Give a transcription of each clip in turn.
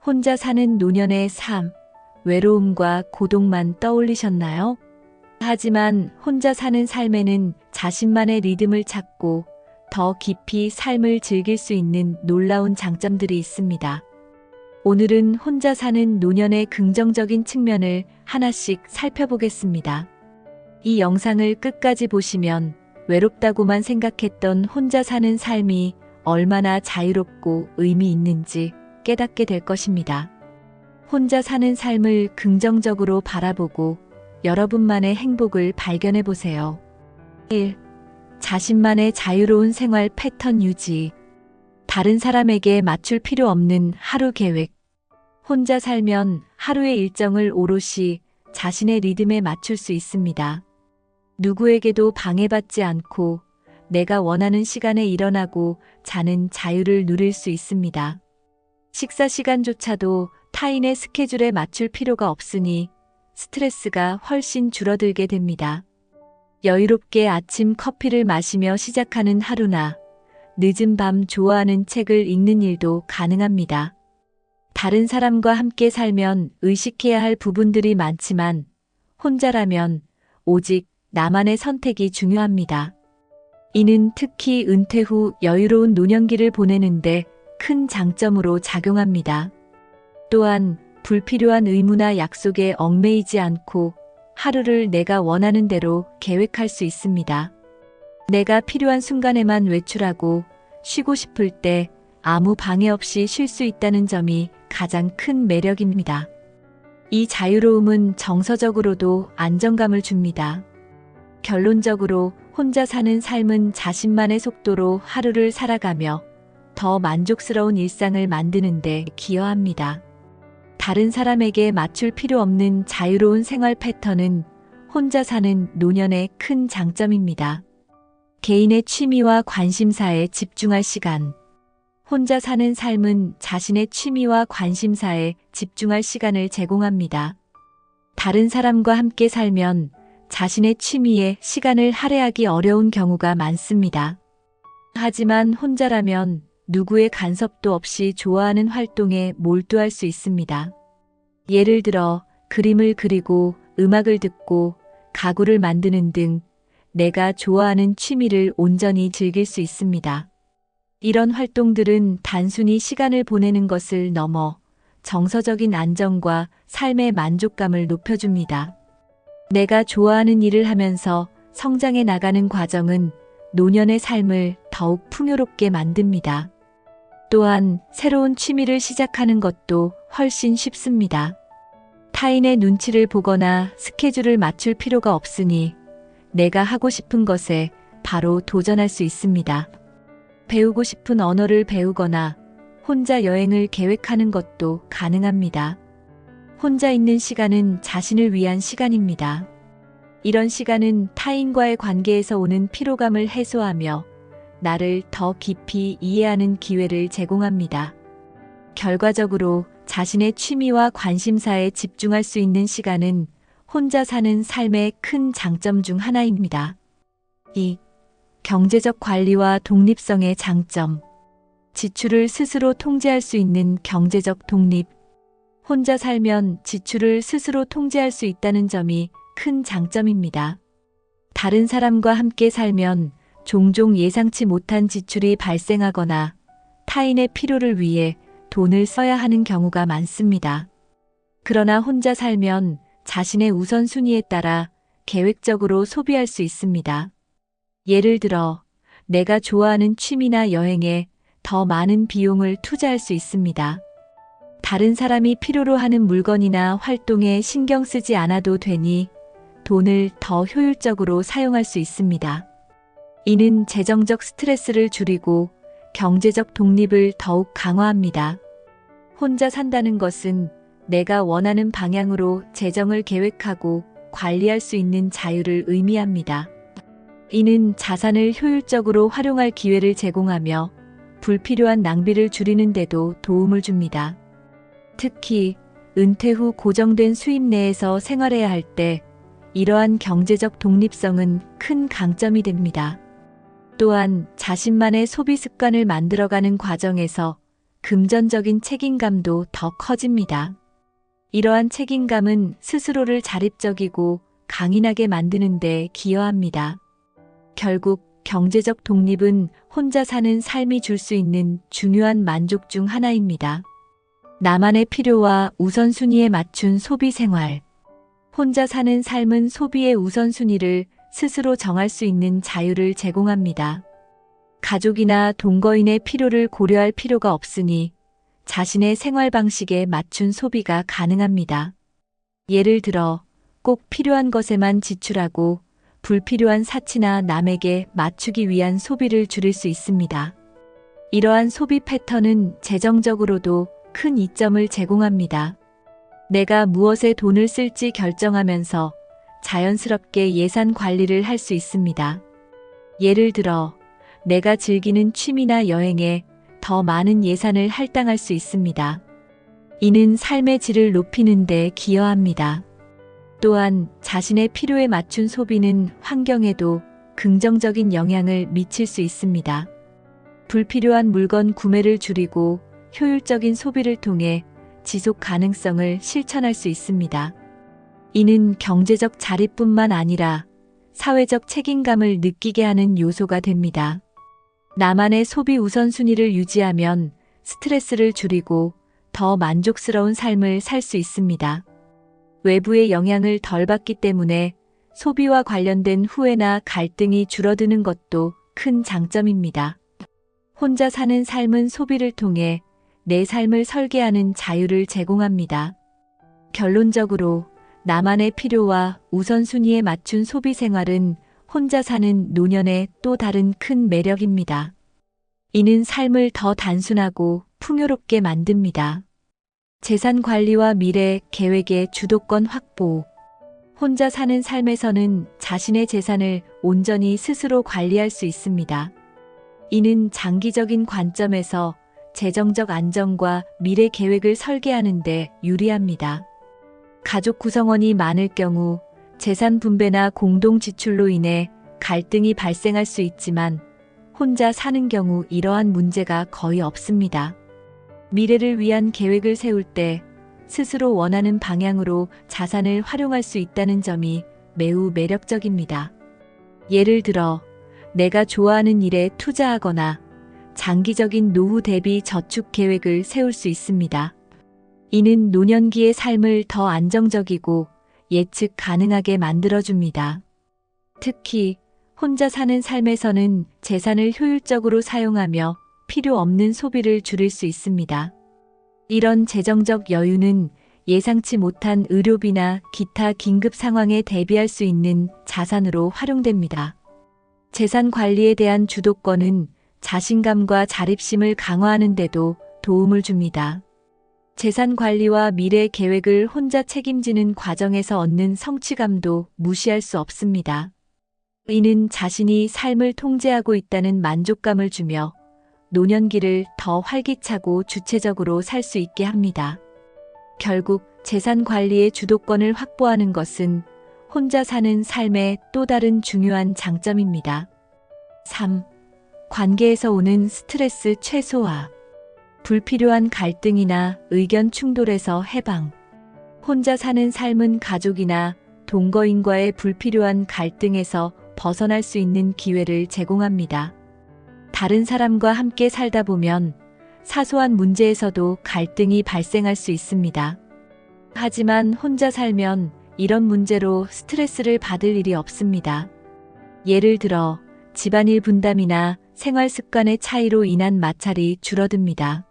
혼자 사는 노년의 삶, 외로움과 고독만 떠올리셨나요? 하지만 혼자 사는 삶에는 자신만의 리듬을 찾고 더 깊이 삶을 즐길 수 있는 놀라운 장점들이 있습니다. 오늘은 혼자 사는 노년의 긍정적인 측면을 하나씩 살펴보겠습니다. 이 영상을 끝까지 보시면 외롭다고만 생각했던 혼자 사는 삶이 얼마나 자유롭고 의미 있는지 깨닫게 될 것입니다. 혼자 사는 삶을 긍정적으로 바라보고 여러분만의 행복을 발견해 보세요. 1. 자신만의 자유로운 생활 패턴 유지. 다른 사람에게 맞출 필요 없는 하루 계획. 혼자 살면 하루의 일정을 오롯이 자신의 리듬에 맞출 수 있습니다. 누구에게도 방해받지 않고 내가 원하는 시간에 일어나고 자는 자유를 누릴 수 있습니다. 식사 시간조차도 타인의 스케줄에 맞출 필요가 없으니 스트레스가 훨씬 줄어들게 됩니다. 여유롭게 아침 커피를 마시며 시작하는 하루나 늦은 밤 좋아하는 책을 읽는 일도 가능합니다. 다른 사람과 함께 살면 의식해야 할 부분들이 많지만 혼자라면 오직 나만의 선택이 중요합니다. 이는 특히 은퇴 후 여유로운 노년기를 보내는데 큰 장점으로 작용합니다. 또한 불필요한 의무나 약속에 얽매이지 않고 하루를 내가 원하는 대로 계획할 수 있습니다. 내가 필요한 순간에만 외출하고 쉬고 싶을 때 아무 방해 없이 쉴 수 있다는 점이 가장 큰 매력입니다. 이 자유로움은 정서적으로도 안정감을 줍니다. 결론적으로 혼자 사는 삶은 자신만의 속도로 하루를 살아가며 더 만족스러운 일상을 만드는 데 기여합니다. 다른 사람에게 맞출 필요 없는 자유로운 생활 패턴은 혼자 사는 노년의 큰 장점입니다. 개인의 취미와 관심사에 집중할 시간. 혼자 사는 삶은 자신의 취미와 관심사에 집중할 시간을 제공합니다. 다른 사람과 함께 살면 자신의 취미에 시간을 할애하기 어려운 경우가 많습니다. 하지만 혼자라면 누구의 간섭도 없이 좋아하는 활동에 몰두할 수 있습니다. 예를 들어 그림을 그리고 음악을 듣고 가구를 만드는 등 내가 좋아하는 취미를 온전히 즐길 수 있습니다. 이런 활동들은 단순히 시간을 보내는 것을 넘어 정서적인 안정과 삶의 만족감을 높여줍니다. 내가 좋아하는 일을 하면서 성장해 나가는 과정은 노년의 삶을 더욱 풍요롭게 만듭니다. 또한 새로운 취미를 시작하는 것도 훨씬 쉽습니다. 타인의 눈치를 보거나 스케줄을 맞출 필요가 없으니 내가 하고 싶은 것에 바로 도전할 수 있습니다. 배우고 싶은 언어를 배우거나 혼자 여행을 계획하는 것도 가능합니다. 혼자 있는 시간은 자신을 위한 시간입니다. 이런 시간은 타인과의 관계에서 오는 피로감을 해소하며 나를 더 깊이 이해하는 기회를 제공합니다. 결과적으로 자신의 취미와 관심사에 집중할 수 있는 시간은 혼자 사는 삶의 큰 장점 중 하나입니다. 2. 경제적 관리와 독립성의 장점. 지출을 스스로 통제할 수 있는 경제적 독립. 혼자 살면 지출을 스스로 통제할 수 있다는 점이 큰 장점입니다. 다른 사람과 함께 살면 종종 예상치 못한 지출이 발생하거나 타인의 필요를 위해 돈을 써야 하는 경우가 많습니다. 그러나 혼자 살면 자신의 우선순위에 따라 계획적으로 소비할 수 있습니다. 예를 들어 내가 좋아하는 취미나 여행에 더 많은 비용을 투자할 수 있습니다. 다른 사람이 필요로 하는 물건이나 활동에 신경 쓰지 않아도 되니 돈을 더 효율적으로 사용할 수 있습니다. 이는 재정적 스트레스를 줄이고 경제적 독립을 더욱 강화합니다. 혼자 산다는 것은 내가 원하는 방향으로 재정을 계획하고 관리할 수 있는 자유를 의미합니다. 이는 자산을 효율적으로 활용할 기회를 제공하며 불필요한 낭비를 줄이는 데도 도움을 줍니다. 특히 은퇴 후 고정된 수입 내에서 생활해야 할 때 이러한 경제적 독립성은 큰 강점이 됩니다. 또한 자신만의 소비 습관을 만들어가는 과정에서 금전적인 책임감도 더 커집니다. 이러한 책임감은 스스로를 자립적이고 강인하게 만드는 데 기여합니다. 결국 경제적 독립은 혼자 사는 삶이 줄 수 있는 중요한 만족 중 하나입니다. 나만의 필요와 우선순위에 맞춘 소비 생활. 혼자 사는 삶은 소비의 우선순위를 스스로 정할 수 있는 자유를 제공합니다. 가족이나 동거인의 필요를 고려할 필요가 없으니 자신의 생활 방식에 맞춘 소비가 가능합니다. 예를 들어 꼭 필요한 것에만 지출하고 불필요한 사치나 남에게 맞추기 위한 소비를 줄일 수 있습니다. 이러한 소비 패턴은 재정적으로도 큰 이점을 제공합니다. 내가 무엇에 돈을 쓸지 결정하면서 자연스럽게 예산 관리를 할 수 있습니다. 예를 들어 내가 즐기는 취미나 여행에 더 많은 예산을 할당할 수 있습니다. 이는 삶의 질을 높이는 데 기여합니다. 또한 자신의 필요에 맞춘 소비는 환경에도 긍정적인 영향을 미칠 수 있습니다. 불필요한 물건 구매를 줄이고 효율적인 소비를 통해 지속 가능성을 실천할 수 있습니다. 이는 경제적 자립뿐만 아니라 사회적 책임감을 느끼게 하는 요소가 됩니다. 나만의 소비 우선순위를 유지하면 스트레스를 줄이고 더 만족스러운 삶을 살 수 있습니다. 외부의 영향을 덜 받기 때문에 소비와 관련된 후회나 갈등이 줄어드는 것도 큰 장점입니다. 혼자 사는 삶은 소비를 통해 내 삶을 설계하는 자유를 제공합니다. 결론적으로 나만의 필요와 우선순위에 맞춘 소비 생활은 혼자 사는 노년의 또 다른 큰 매력입니다. 이는 삶을 더 단순하고 풍요롭게 만듭니다. 재산 관리와 미래 계획의 주도권 확보. 혼자 사는 삶에서는 자신의 재산을 온전히 스스로 관리할 수 있습니다. 이는 장기적인 관점에서 재정적 안정과 미래 계획을 설계하는 데 유리합니다. 가족 구성원이 많을 경우 재산 분배나 공동 지출로 인해 갈등이 발생할 수 있지만 혼자 사는 경우 이러한 문제가 거의 없습니다. 미래를 위한 계획을 세울 때 스스로 원하는 방향으로 자산을 활용할 수 있다는 점이 매우 매력적입니다. 예를 들어 내가 좋아하는 일에 투자하거나 장기적인 노후 대비 저축 계획을 세울 수 있습니다. 이는 노년기의 삶을 더 안정적이고 예측 가능하게 만들어줍니다. 특히 혼자 사는 삶에서는 재산을 효율적으로 사용하며 필요 없는 소비를 줄일 수 있습니다. 이런 재정적 여유는 예상치 못한 의료비나 기타 긴급 상황에 대비할 수 있는 자산으로 활용됩니다. 재산 관리에 대한 주도권은 자신감과 자립심을 강화하는 데도 도움을 줍니다. 재산 관리와 미래 계획을 혼자 책임지는 과정에서 얻는 성취감도 무시할 수 없습니다. 이는 자신이 삶을 통제하고 있다는 만족감을 주며 노년기를 더 활기차고 주체적으로 살 수 있게 합니다. 결국 재산 관리의 주도권을 확보하는 것은 혼자 사는 삶의 또 다른 중요한 장점입니다. 3. 관계에서 오는 스트레스 최소화. 불필요한 갈등이나 의견 충돌에서 해방. 혼자 사는 삶은 가족이나 동거인과의 불필요한 갈등에서 벗어날 수 있는 기회를 제공합니다. 다른 사람과 함께 살다 보면 사소한 문제에서도 갈등이 발생할 수 있습니다. 하지만 혼자 살면 이런 문제로 스트레스를 받을 일이 없습니다. 예를 들어 집안일 분담이나 생활 습관의 차이로 인한 마찰이 줄어듭니다.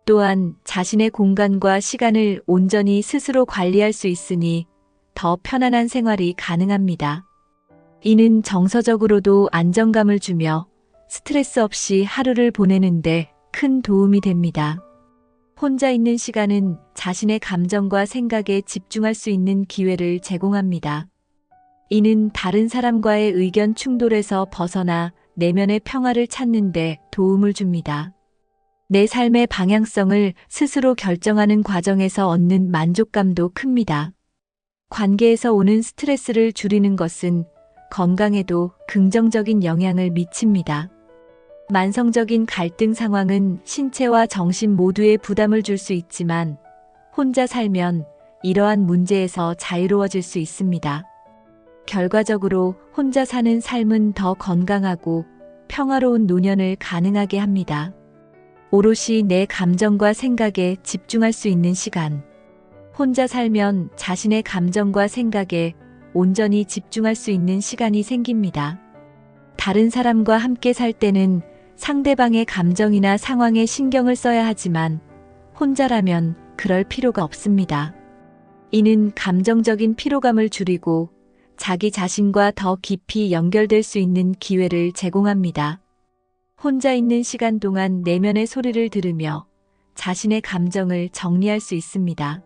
또한 자신의 공간과 시간을 온전히 스스로 관리할 수 있으니 더 편안한 생활이 가능합니다. 이는 정서적으로도 안정감을 주며 스트레스 없이 하루를 보내는데 큰 도움이 됩니다. 혼자 있는 시간은 자신의 감정과 생각에 집중할 수 있는 기회를 제공합니다. 이는 다른 사람과의 의견 충돌에서 벗어나 내면의 평화를 찾는 데 도움을 줍니다. 내 삶의 방향성을 스스로 결정하는 과정에서 얻는 만족감도 큽니다. 관계에서 오는 스트레스를 줄이는 것은 건강에도 긍정적인 영향을 미칩니다. 만성적인 갈등 상황은 신체와 정신 모두에 부담을 줄 수 있지만 혼자 살면 이러한 문제에서 자유로워질 수 있습니다. 결과적으로 혼자 사는 삶은 더 건강하고 평화로운 노년을 가능하게 합니다. 오롯이 내 감정과 생각에 집중할 수 있는 시간. 혼자 살면 자신의 감정과 생각에 온전히 집중할 수 있는 시간이 생깁니다. 다른 사람과 함께 살 때는 상대방의 감정이나 상황에 신경을 써야 하지만 혼자라면 그럴 필요가 없습니다. 이는 감정적인 피로감을 줄이고 자기 자신과 더 깊이 연결될 수 있는 기회를 제공합니다. 혼자 있는 시간 동안 내면의 소리를 들으며 자신의 감정을 정리할 수 있습니다.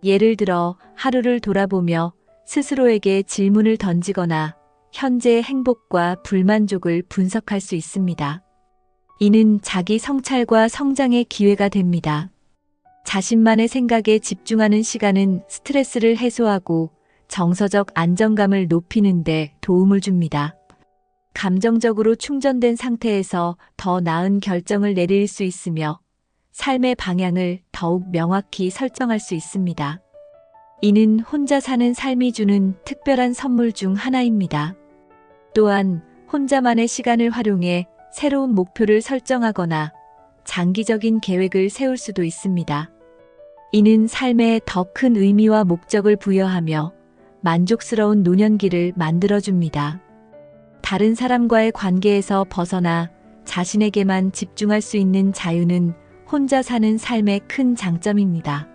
예를 들어 하루를 돌아보며 스스로에게 질문을 던지거나 현재의 행복과 불만족을 분석할 수 있습니다. 이는 자기 성찰과 성장의 기회가 됩니다. 자신만의 생각에 집중하는 시간은 스트레스를 해소하고 정서적 안정감을 높이는 데 도움을 줍니다. 감정적으로 충전된 상태에서 더 나은 결정을 내릴 수 있으며 삶의 방향을 더욱 명확히 설정할 수 있습니다. 이는 혼자 사는 삶이 주는 특별한 선물 중 하나입니다. 또한 혼자만의 시간을 활용해 새로운 목표를 설정하거나 장기적인 계획을 세울 수도 있습니다. 이는 삶에 더 큰 의미와 목적을 부여하며 만족스러운 노년기를 만들어줍니다. 다른 사람과의 관계에서 벗어나 자신에게만 집중할 수 있는 자유는 혼자 사는 삶의 큰 장점입니다.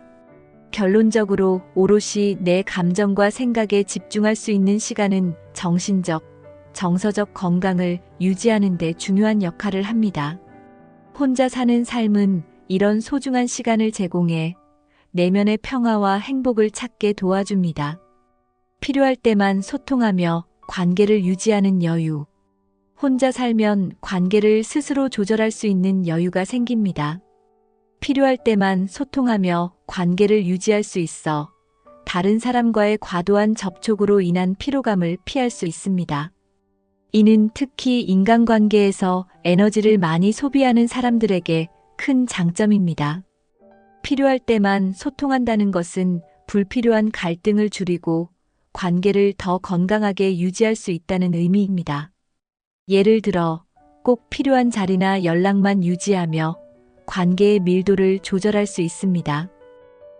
결론적으로 오롯이 내 감정과 생각에 집중할 수 있는 시간은 정신적, 정서적 건강을 유지하는 데 중요한 역할을 합니다. 혼자 사는 삶은 이런 소중한 시간을 제공해 내면의 평화와 행복을 찾게 도와줍니다. 필요할 때만 소통하며 관계를 유지하는 여유. 혼자 살면 관계를 스스로 조절할 수 있는 여유가 생깁니다. 필요할 때만 소통하며 관계를 유지할 수 있어 다른 사람과의 과도한 접촉으로 인한 피로감을 피할 수 있습니다. 이는 특히 인간관계에서 에너지를 많이 소비하는 사람들에게 큰 장점입니다. 필요할 때만 소통한다는 것은 불필요한 갈등을 줄이고 관계를 더 건강하게 유지할 수 있다는 의미입니다. 예를 들어 꼭 필요한 자리나 연락만 유지하며 관계의 밀도를 조절할 수 있습니다.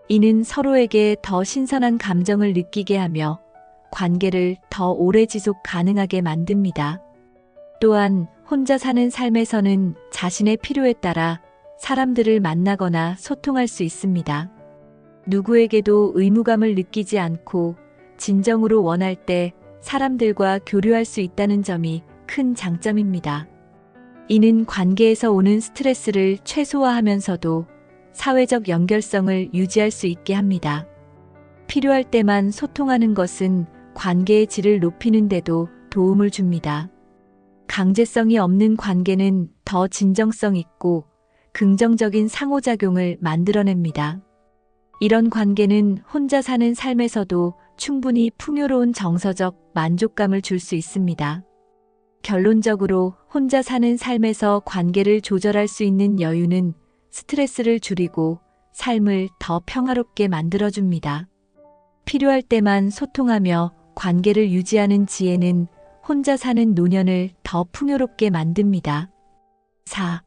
이는 서로에게 더 신선한 감정을 느끼게 하며 관계를 더 오래 지속 가능하게 만듭니다. 또한 혼자 사는 삶에서는 자신의 필요에 따라 사람들을 만나거나 소통할 수 있습니다. 누구에게도 의무감을 느끼지 않고 진정으로 원할 때 사람들과 교류할 수 있다는 점이 큰 장점입니다. 이는 관계에서 오는 스트레스를 최소화하면서도 사회적 연결성을 유지할 수 있게 합니다. 필요할 때만 소통하는 것은 관계의 질을 높이는 데도 도움을 줍니다. 강제성이 없는 관계는 더 진정성 있고 긍정적인 상호작용을 만들어냅니다. 이런 관계는 혼자 사는 삶에서도 충분히 풍요로운 정서적 만족감을 줄 수 있습니다. 결론적으로 혼자 사는 삶에서 관계를 조절할 수 있는 여유는 스트레스를 줄이고 삶을 더 평화롭게 만들어줍니다. 필요할 때만 소통하며 관계를 유지하는 지혜는 혼자 사는 노년을 더 풍요롭게 만듭니다. 4.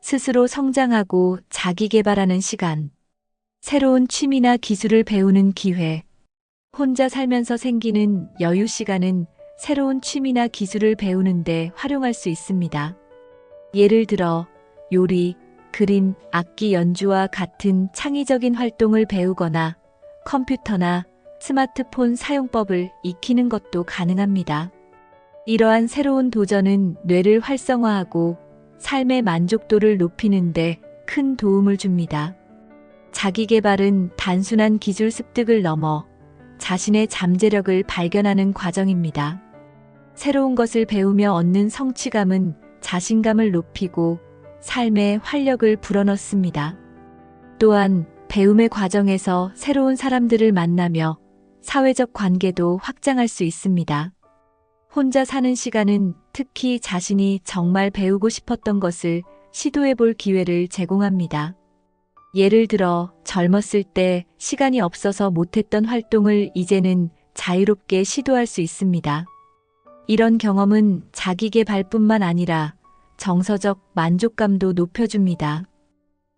스스로 성장하고 자기 개발하는 시간. 새로운 취미나 기술을 배우는 기회. 혼자 살면서 생기는 여유 시간은 새로운 취미나 기술을 배우는데 활용할 수 있습니다. 예를 들어 요리, 그림, 악기 연주와 같은 창의적인 활동을 배우거나 컴퓨터나 스마트폰 사용법을 익히는 것도 가능합니다. 이러한 새로운 도전은 뇌를 활성화하고 삶의 만족도를 높이는 데 큰 도움을 줍니다. 자기 개발은 단순한 기술 습득을 넘어 자신의 잠재력을 발견하는 과정입니다. 새로운 것을 배우며 얻는 성취감은 자신감을 높이고 삶에 활력을 불어넣습니다. 또한 배움의 과정에서 새로운 사람들을 만나며 사회적 관계도 확장할 수 있습니다. 혼자 사는 시간은 특히 자신이 정말 배우고 싶었던 것을 시도해 볼 기회를 제공합니다. 예를 들어 젊었을 때 시간이 없어서 못했던 활동을 이제는 자유롭게 시도할 수 있습니다. 이런 경험은 자기 개발뿐만 아니라 정서적 만족감도 높여줍니다.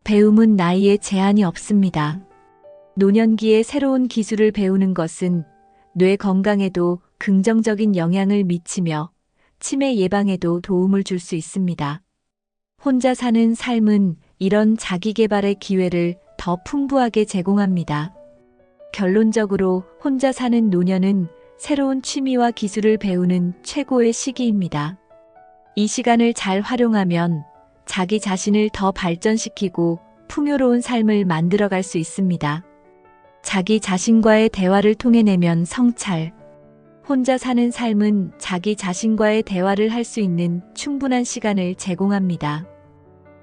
배움은 나이에 제한이 없습니다. 노년기에 새로운 기술을 배우는 것은 뇌 건강에도 긍정적인 영향을 미치며 치매 예방에도 도움을 줄 수 있습니다. 혼자 사는 삶은 이런 자기 개발의 기회를 더 풍부하게 제공합니다. 결론적으로 혼자 사는 노년은 새로운 취미와 기술을 배우는 최고의 시기입니다. 이 시간을 잘 활용하면 자기 자신을 더 발전시키고 풍요로운 삶을 만들어갈 수 있습니다. 자기 자신과의 대화를 통해 내면 성찰. 혼자 사는 삶은 자기 자신과의 대화를 할 수 있는 충분한 시간을 제공합니다.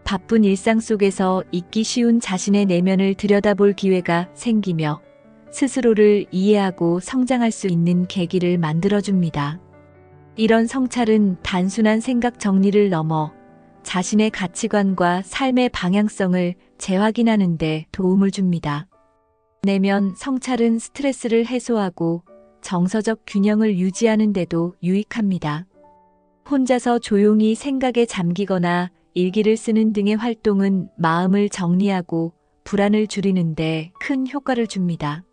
바쁜 일상 속에서 잊기 쉬운 자신의 내면을 들여다볼 기회가 생기며 스스로를 이해하고 성장할 수 있는 계기를 만들어줍니다. 이런 성찰은 단순한 생각 정리를 넘어 자신의 가치관과 삶의 방향성을 재확인하는 데 도움을 줍니다. 내면 성찰은 스트레스를 해소하고 정서적 균형을 유지하는 데도 유익합니다. 혼자서 조용히 생각에 잠기거나 일기를 쓰는 등의 활동은 마음을 정리하고 불안을 줄이는 데 큰 효과를 줍니다.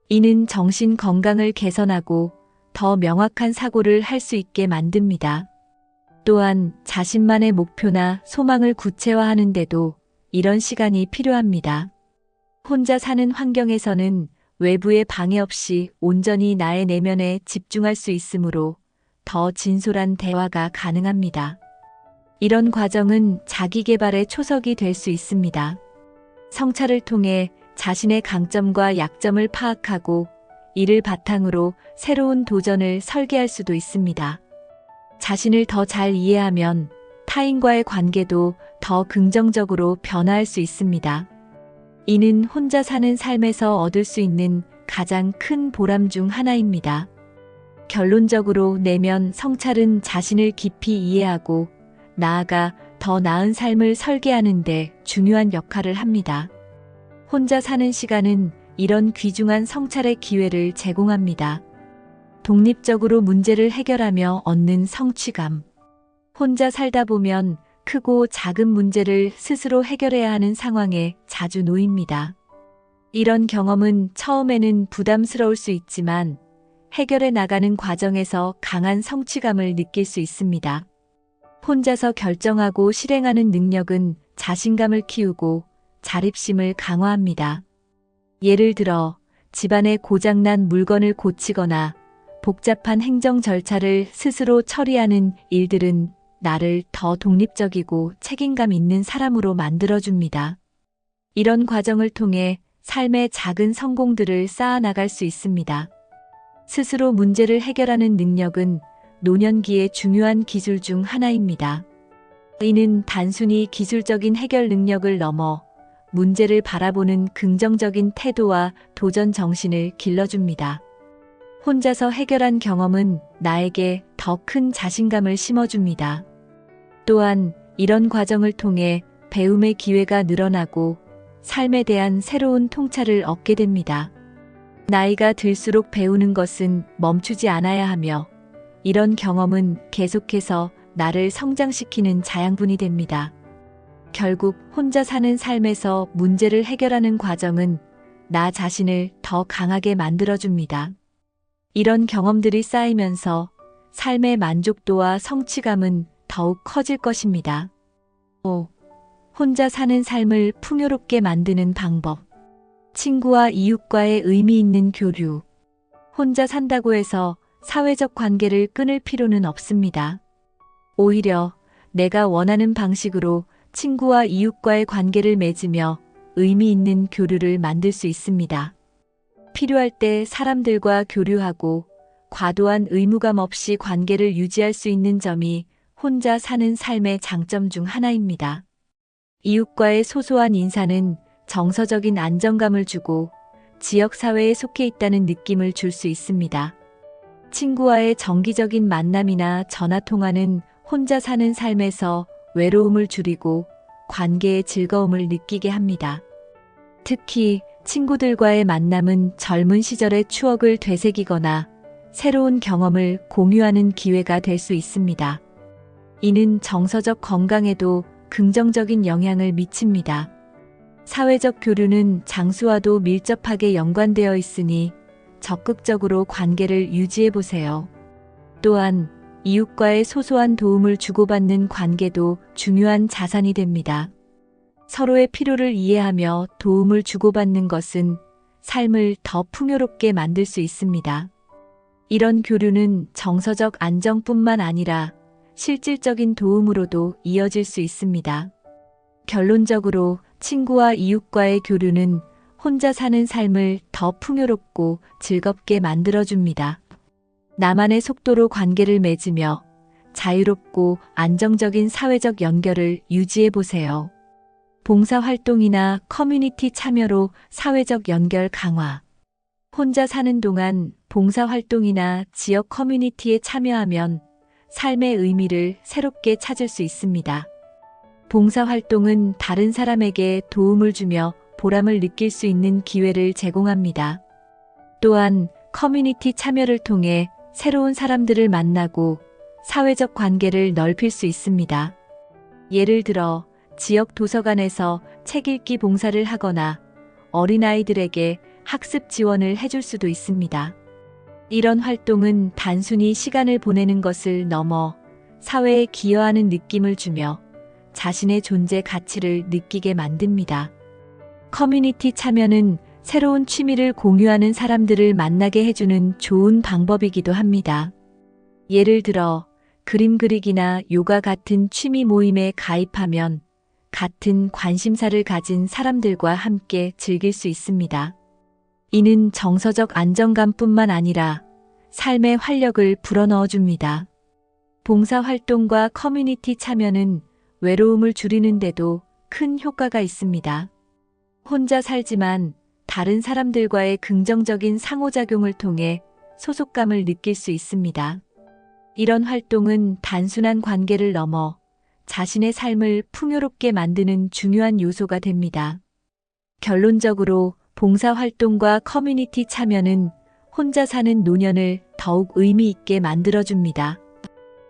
이는 정신 건강을 개선하고 더 명확한 사고를 할 수 있게 만듭니다. 또한 자신만의 목표나 소망을 구체화하는 데도 이런 시간이 필요합니다. 혼자 사는 환경에서는 외부의 방해 없이 온전히 나의 내면에 집중할 수 있으므로 더 진솔한 대화가 가능합니다. 이런 과정은 자기 개발의 초석이 될 수 있습니다. 성찰을 통해 자신의 강점과 약점을 파악하고 이를 바탕으로 새로운 도전을 설계할 수도 있습니다. 자신을 더 잘 이해하면 타인과의 관계도 더 긍정적으로 변화할 수 있습니다. 이는 혼자 사는 삶에서 얻을 수 있는 가장 큰 보람 중 하나입니다. 결론적으로 내면 성찰은 자신을 깊이 이해하고 나아가 더 나은 삶을 설계하는 데 중요한 역할을 합니다. 혼자 사는 시간은 이런 귀중한 성찰의 기회를 제공합니다. 독립적으로 문제를 해결하며 얻는 성취감. 혼자 살다 보면 크고 작은 문제를 스스로 해결해야 하는 상황에 자주 놓입니다. 이런 경험은 처음에는 부담스러울 수 있지만 해결해 나가는 과정에서 강한 성취감을 느낄 수 있습니다. 혼자서 결정하고 실행하는 능력은 자신감을 키우고 자립심을 강화합니다. 예를 들어 집안에 고장난 물건을 고치거나 복잡한 행정 절차를 스스로 처리하는 일들은 나를 더 독립적이고 책임감 있는 사람으로 만들어줍니다. 이런 과정을 통해 삶의 작은 성공들을 쌓아나갈 수 있습니다. 스스로 문제를 해결하는 능력은 노년기의 중요한 기술 중 하나입니다. 이는 단순히 기술적인 해결 능력을 넘어 문제를 바라보는 긍정적인 태도와 도전 정신을 길러줍니다. 혼자서 해결한 경험은 나에게 더 큰 자신감을 심어줍니다. 또한 이런 과정을 통해 배움의 기회가 늘어나고 삶에 대한 새로운 통찰을 얻게 됩니다. 나이가 들수록 배우는 것은 멈추지 않아야 하며 이런 경험은 계속해서 나를 성장시키는 자양분이 됩니다. 결국 혼자 사는 삶에서 문제를 해결하는 과정은 나 자신을 더 강하게 만들어줍니다. 이런 경험들이 쌓이면서 삶의 만족도와 성취감은 더욱 커질 것입니다. 5. 혼자 사는 삶을 풍요롭게 만드는 방법. 친구와 이웃과의 의미 있는 교류. 혼자 산다고 해서 사회적 관계를 끊을 필요는 없습니다. 오히려 내가 원하는 방식으로 친구와 이웃과의 관계를 맺으며 의미 있는 교류를 만들 수 있습니다. 필요할 때 사람들과 교류하고 과도한 의무감 없이 관계를 유지할 수 있는 점이 혼자 사는 삶의 장점 중 하나입니다. 이웃과의 소소한 인사는 정서적인 안정감을 주고 지역사회에 속해 있다는 느낌을 줄 수 있습니다. 친구와의 정기적인 만남이나 전화통화는 혼자 사는 삶에서 외로움을 줄이고 관계의 즐거움을 느끼게 합니다. 특히 친구들과의 만남은 젊은 시절의 추억을 되새기거나 새로운 경험을 공유하는 기회가 될 수 있습니다. 이는 정서적 건강에도 긍정적인 영향을 미칩니다. 사회적 교류는 장수와도 밀접하게 연관되어 있으니 적극적으로 관계를 유지해 보세요. 또한 이웃과의 소소한 도움을 주고받는 관계도 중요한 자산이 됩니다. 서로의 필요를 이해하며 도움을 주고받는 것은 삶을 더 풍요롭게 만들 수 있습니다. 이런 교류는 정서적 안정뿐만 아니라 실질적인 도움으로도 이어질 수 있습니다. 결론적으로 친구와 이웃과의 교류는 혼자 사는 삶을 더 풍요롭고 즐겁게 만들어줍니다. 나만의 속도로 관계를 맺으며 자유롭고 안정적인 사회적 연결을 유지해 보세요. 봉사활동이나 커뮤니티 참여로 사회적 연결 강화. 혼자 사는 동안 봉사활동이나 지역 커뮤니티에 참여하면 삶의 의미를 새롭게 찾을 수 있습니다. 봉사활동은 다른 사람에게 도움을 주며 보람을 느낄 수 있는 기회를 제공합니다. 또한 커뮤니티 참여를 통해 새로운 사람들을 만나고 사회적 관계를 넓힐 수 있습니다. 예를 들어 지역 도서관에서 책 읽기 봉사를 하거나 어린아이들에게 학습 지원을 해줄 수도 있습니다. 이런 활동은 단순히 시간을 보내는 것을 넘어 사회에 기여하는 느낌을 주며 자신의 존재 가치를 느끼게 만듭니다. 커뮤니티 참여는 새로운 취미를 공유하는 사람들을 만나게 해주는 좋은 방법이기도 합니다. 예를 들어 그림 그리기나 요가 같은 취미 모임에 가입하면 같은 관심사를 가진 사람들과 함께 즐길 수 있습니다. 이는 정서적 안정감뿐만 아니라 삶의 활력을 불어넣어 줍니다. 봉사활동과 커뮤니티 참여는 외로움을 줄이는데도 큰 효과가 있습니다. 혼자 살지만 다른 사람들과의 긍정적인 상호작용을 통해 소속감을 느낄 수 있습니다. 이런 활동은 단순한 관계를 넘어 자신의 삶을 풍요롭게 만드는 중요한 요소가 됩니다. 결론적으로 봉사활동과 커뮤니티 참여는 혼자 사는 노년을 더욱 의미 있게 만들어줍니다.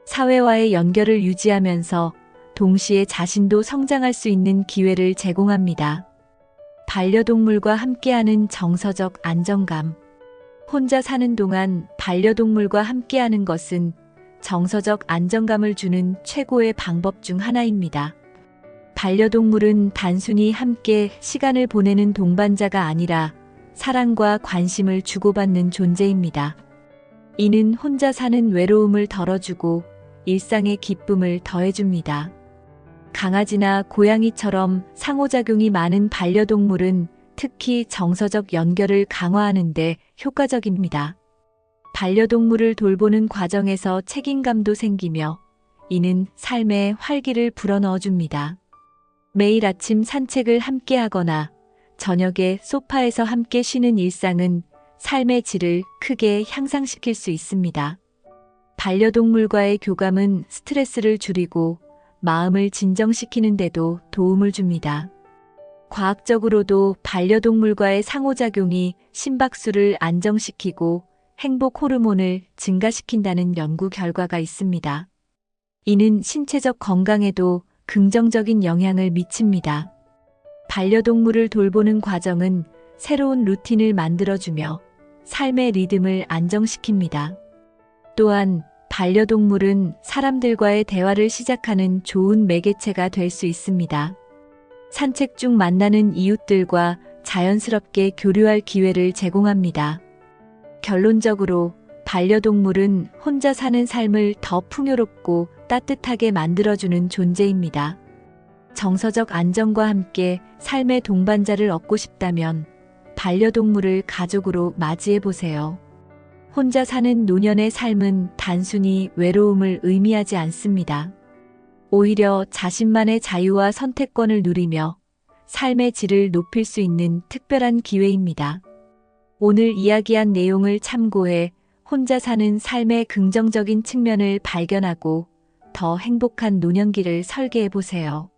사회와의 연결을 유지하면서 동시에 자신도 성장할 수 있는 기회를 제공합니다. 반려동물과 함께하는 정서적 안정감. 혼자 사는 동안 반려동물과 함께하는 것은 정서적 안정감을 주는 최고의 방법 중 하나입니다. 반려동물은 단순히 함께 시간을 보내는 동반자가 아니라 사랑과 관심을 주고받는 존재입니다. 이는 혼자 사는 외로움을 덜어주고 일상의 기쁨을 더해줍니다. 강아지나 고양이처럼 상호작용이 많은 반려동물은 특히 정서적 연결을 강화하는 데 효과적입니다. 반려동물을 돌보는 과정에서 책임감도 생기며 이는 삶에 활기를 불어넣어줍니다. 매일 아침 산책을 함께 하거나 저녁에 소파에서 함께 쉬는 일상은 삶의 질을 크게 향상시킬 수 있습니다. 반려동물과의 교감은 스트레스를 줄이고 마음을 진정시키는 데도 도움을 줍니다. 과학적으로도 반려동물과의 상호작용이 심박수를 안정시키고 행복 호르몬을 증가시킨다는 연구 결과가 있습니다. 이는 신체적 건강에도 긍정적인 영향을 미칩니다. 반려동물을 돌보는 과정은 새로운 루틴을 만들어주며 삶의 리듬을 안정시킵니다. 또한 반려동물은 사람들과의 대화를 시작하는 좋은 매개체가 될 수 있습니다. 산책 중 만나는 이웃들과 자연스럽게 교류할 기회를 제공합니다. 결론적으로 반려동물은 혼자 사는 삶을 더 풍요롭고 따뜻하게 만들어주는 존재입니다. 정서적 안정과 함께 삶의 동반자를 얻고 싶다면 반려동물을 가족으로 맞이해보세요. 혼자 사는 노년의 삶은 단순히 외로움을 의미하지 않습니다. 오히려 자신만의 자유와 선택권을 누리며 삶의 질을 높일 수 있는 특별한 기회입니다. 오늘 이야기한 내용을 참고해 혼자 사는 삶의 긍정적인 측면을 발견하고 더 행복한 노년기를 설계해 보세요.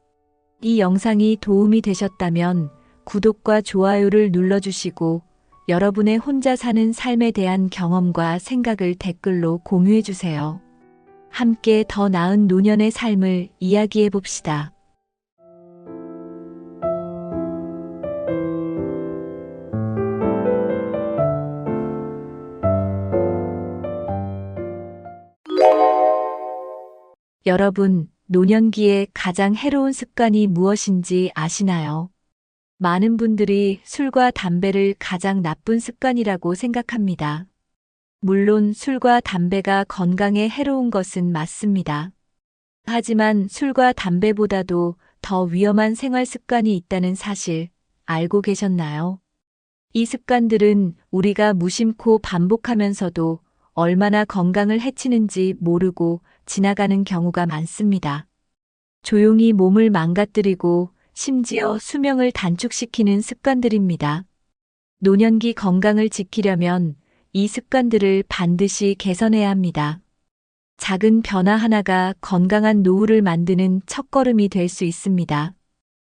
이 영상이 도움이 되셨다면 구독과 좋아요를 눌러주시고 여러분의 혼자 사는 삶에 대한 경험과 생각을 댓글로 공유해 주세요. 함께 더 나은 노년의 삶을 이야기해 봅시다. 여러분, 노년기에 가장 해로운 습관이 무엇인지 아시나요? 많은 분들이 술과 담배를 가장 나쁜 습관이라고 생각합니다. 물론 술과 담배가 건강에 해로운 것은 맞습니다. 하지만 술과 담배보다도 더 위험한 생활 습관이 있다는 사실 알고 계셨나요? 이 습관들은 우리가 무심코 반복하면서도 얼마나 건강을 해치는지 모르고 지나가는 경우가 많습니다. 조용히 몸을 망가뜨리고 심지어 수명을 단축시키는 습관들입니다. 노년기 건강을 지키려면 이 습관들을 반드시 개선해야 합니다. 작은 변화 하나가 건강한 노후를 만드는 첫걸음이 될 수 있습니다.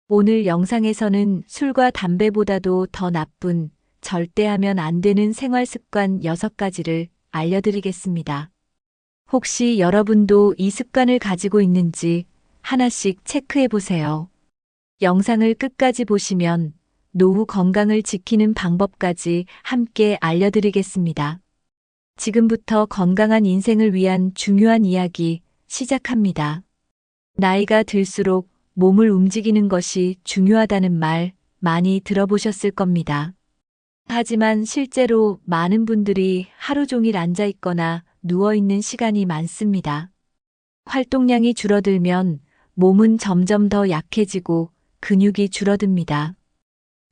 오늘 영상에서는 술과 담배보다도 더 나쁜, 절대 하면 안 되는 생활 습관 6가지를 알려드리겠습니다. 혹시 여러분도 이 습관을 가지고 있는지 하나씩 체크해 보세요. 영상을 끝까지 보시면 노후 건강을 지키는 방법까지 함께 알려드리겠습니다. 지금부터 건강한 인생을 위한 중요한 이야기 시작합니다. 나이가 들수록 몸을 움직이는 것이 중요하다는 말 많이 들어보셨을 겁니다. 하지만 실제로 많은 분들이 하루 종일 앉아 있거나 누워 있는 시간이 많습니다. 활동량이 줄어들면 몸은 점점 더 약해지고 근육이 줄어듭니다.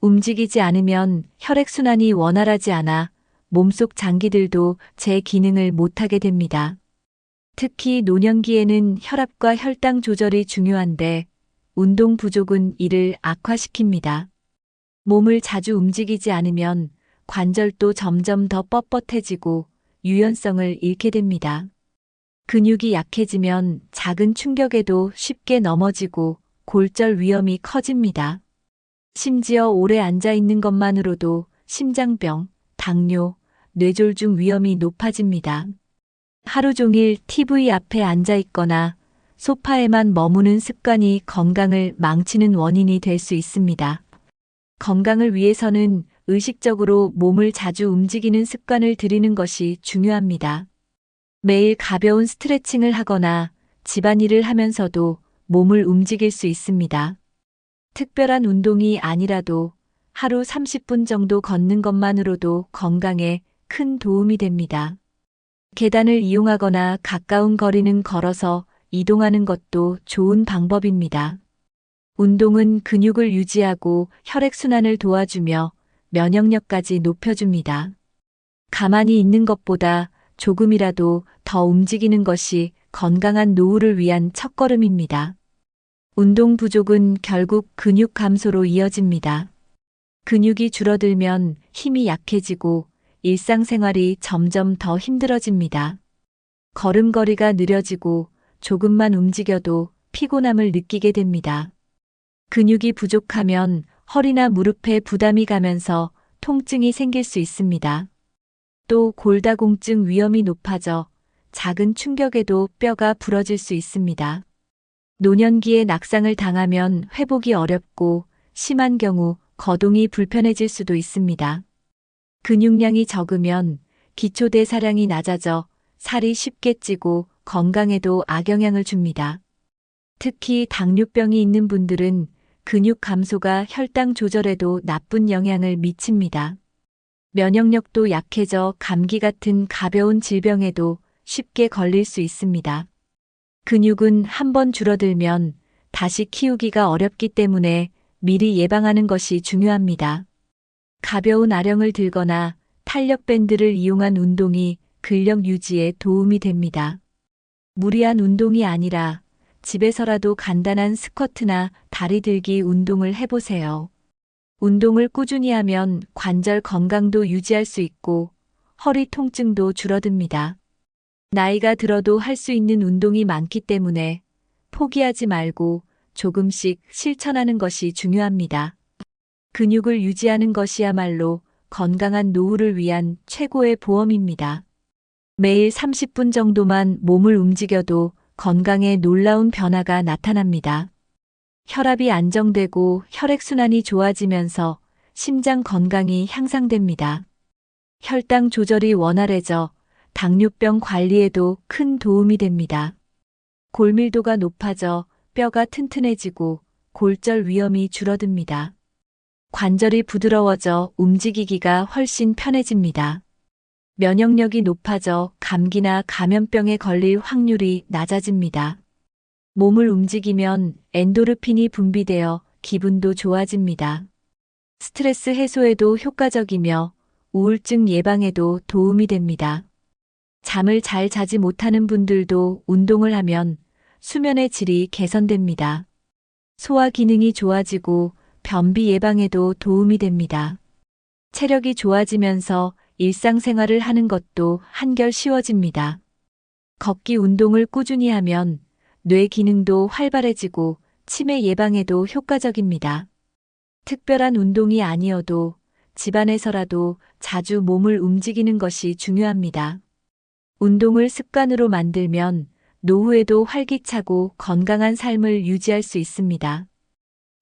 움직이지 않으면 혈액순환이 원활하지 않아 몸속 장기들도 제 기능을 못하게 됩니다. 특히 노년기에는 혈압과 혈당 조절이 중요한데 운동 부족은 이를 악화시킵니다. 몸을 자주 움직이지 않으면 관절도 점점 더 뻣뻣해지고 유연성을 잃게 됩니다. 근육이 약해지면 작은 충격에도 쉽게 넘어지고 골절 위험이 커집니다. 심지어 오래 앉아 있는 것만으로도 심장병, 당뇨, 뇌졸중 위험이 높아집니다. 하루 종일 TV 앞에 앉아 있거나 소파에만 머무는 습관이 건강을 망치는 원인이 될 수 있습니다. 건강을 위해서는 의식적으로 몸을 자주 움직이는 습관을 들이는 것이 중요합니다. 매일 가벼운 스트레칭을 하거나 집안일을 하면서도 몸을 움직일 수 있습니다. 특별한 운동이 아니라도 하루 30분 정도 걷는 것만으로도 건강에 큰 도움이 됩니다. 계단을 이용하거나 가까운 거리는 걸어서 이동하는 것도 좋은 방법입니다. 운동은 근육을 유지하고 혈액순환을 도와주며 면역력까지 높여줍니다. 가만히 있는 것보다 조금이라도 더 움직이는 것이 건강한 노후를 위한 첫걸음입니다. 운동 부족은 결국 근육 감소로 이어집니다. 근육이 줄어들면 힘이 약해지고 일상생활이 점점 더 힘들어집니다. 걸음걸이가 느려지고 조금만 움직여도 피곤함을 느끼게 됩니다. 근육이 부족하면 허리나 무릎에 부담이 가면서 통증이 생길 수 있습니다. 또 골다공증 위험이 높아져 작은 충격에도 뼈가 부러질 수 있습니다. 노년기에 낙상을 당하면 회복이 어렵고 심한 경우 거동이 불편해질 수도 있습니다. 근육량이 적으면 기초대사량이 낮아져 살이 쉽게 찌고 건강에도 악영향을 줍니다. 특히 당뇨병이 있는 분들은 근육 감소가 혈당 조절에도 나쁜 영향을 미칩니다. 면역력도 약해져 감기 같은 가벼운 질병에도 쉽게 걸릴 수 있습니다. 근육은 한번 줄어들면 다시 키우기가 어렵기 때문에 미리 예방하는 것이 중요합니다. 가벼운 아령을 들거나 탄력 밴드를 이용한 운동이 근력 유지에 도움이 됩니다. 무리한 운동이 아니라 집에서라도 간단한 스쿼트나 다리 들기 운동을 해보세요. 운동을 꾸준히 하면 관절 건강도 유지할 수 있고 허리 통증도 줄어듭니다. 나이가 들어도 할 수 있는 운동이 많기 때문에 포기하지 말고 조금씩 실천하는 것이 중요합니다. 근육을 유지하는 것이야말로 건강한 노후를 위한 최고의 보험입니다. 매일 30분 정도만 몸을 움직여도 건강에 놀라운 변화가 나타납니다. 혈압이 안정되고 혈액순환이 좋아지면서 심장 건강이 향상됩니다. 혈당 조절이 원활해져 당뇨병 관리에도 큰 도움이 됩니다. 골밀도가 높아져 뼈가 튼튼해지고 골절 위험이 줄어듭니다. 관절이 부드러워져 움직이기가 훨씬 편해집니다. 면역력이 높아져 감기나 감염병에 걸릴 확률이 낮아집니다. 몸을 움직이면 엔도르핀이 분비되어 기분도 좋아집니다. 스트레스 해소에도 효과적이며 우울증 예방에도 도움이 됩니다. 잠을 잘 자지 못하는 분들도 운동을 하면 수면의 질이 개선됩니다. 소화 기능이 좋아지고 변비 예방에도 도움이 됩니다. 체력이 좋아지면서 일상생활을 하는 것도 한결 쉬워집니다. 걷기 운동을 꾸준히 하면 뇌 기능도 활발해지고 치매 예방에도 효과적입니다. 특별한 운동이 아니어도 집안에서라도 자주 몸을 움직이는 것이 중요합니다. 운동을 습관으로 만들면 노후에도 활기차고 건강한 삶을 유지할 수 있습니다.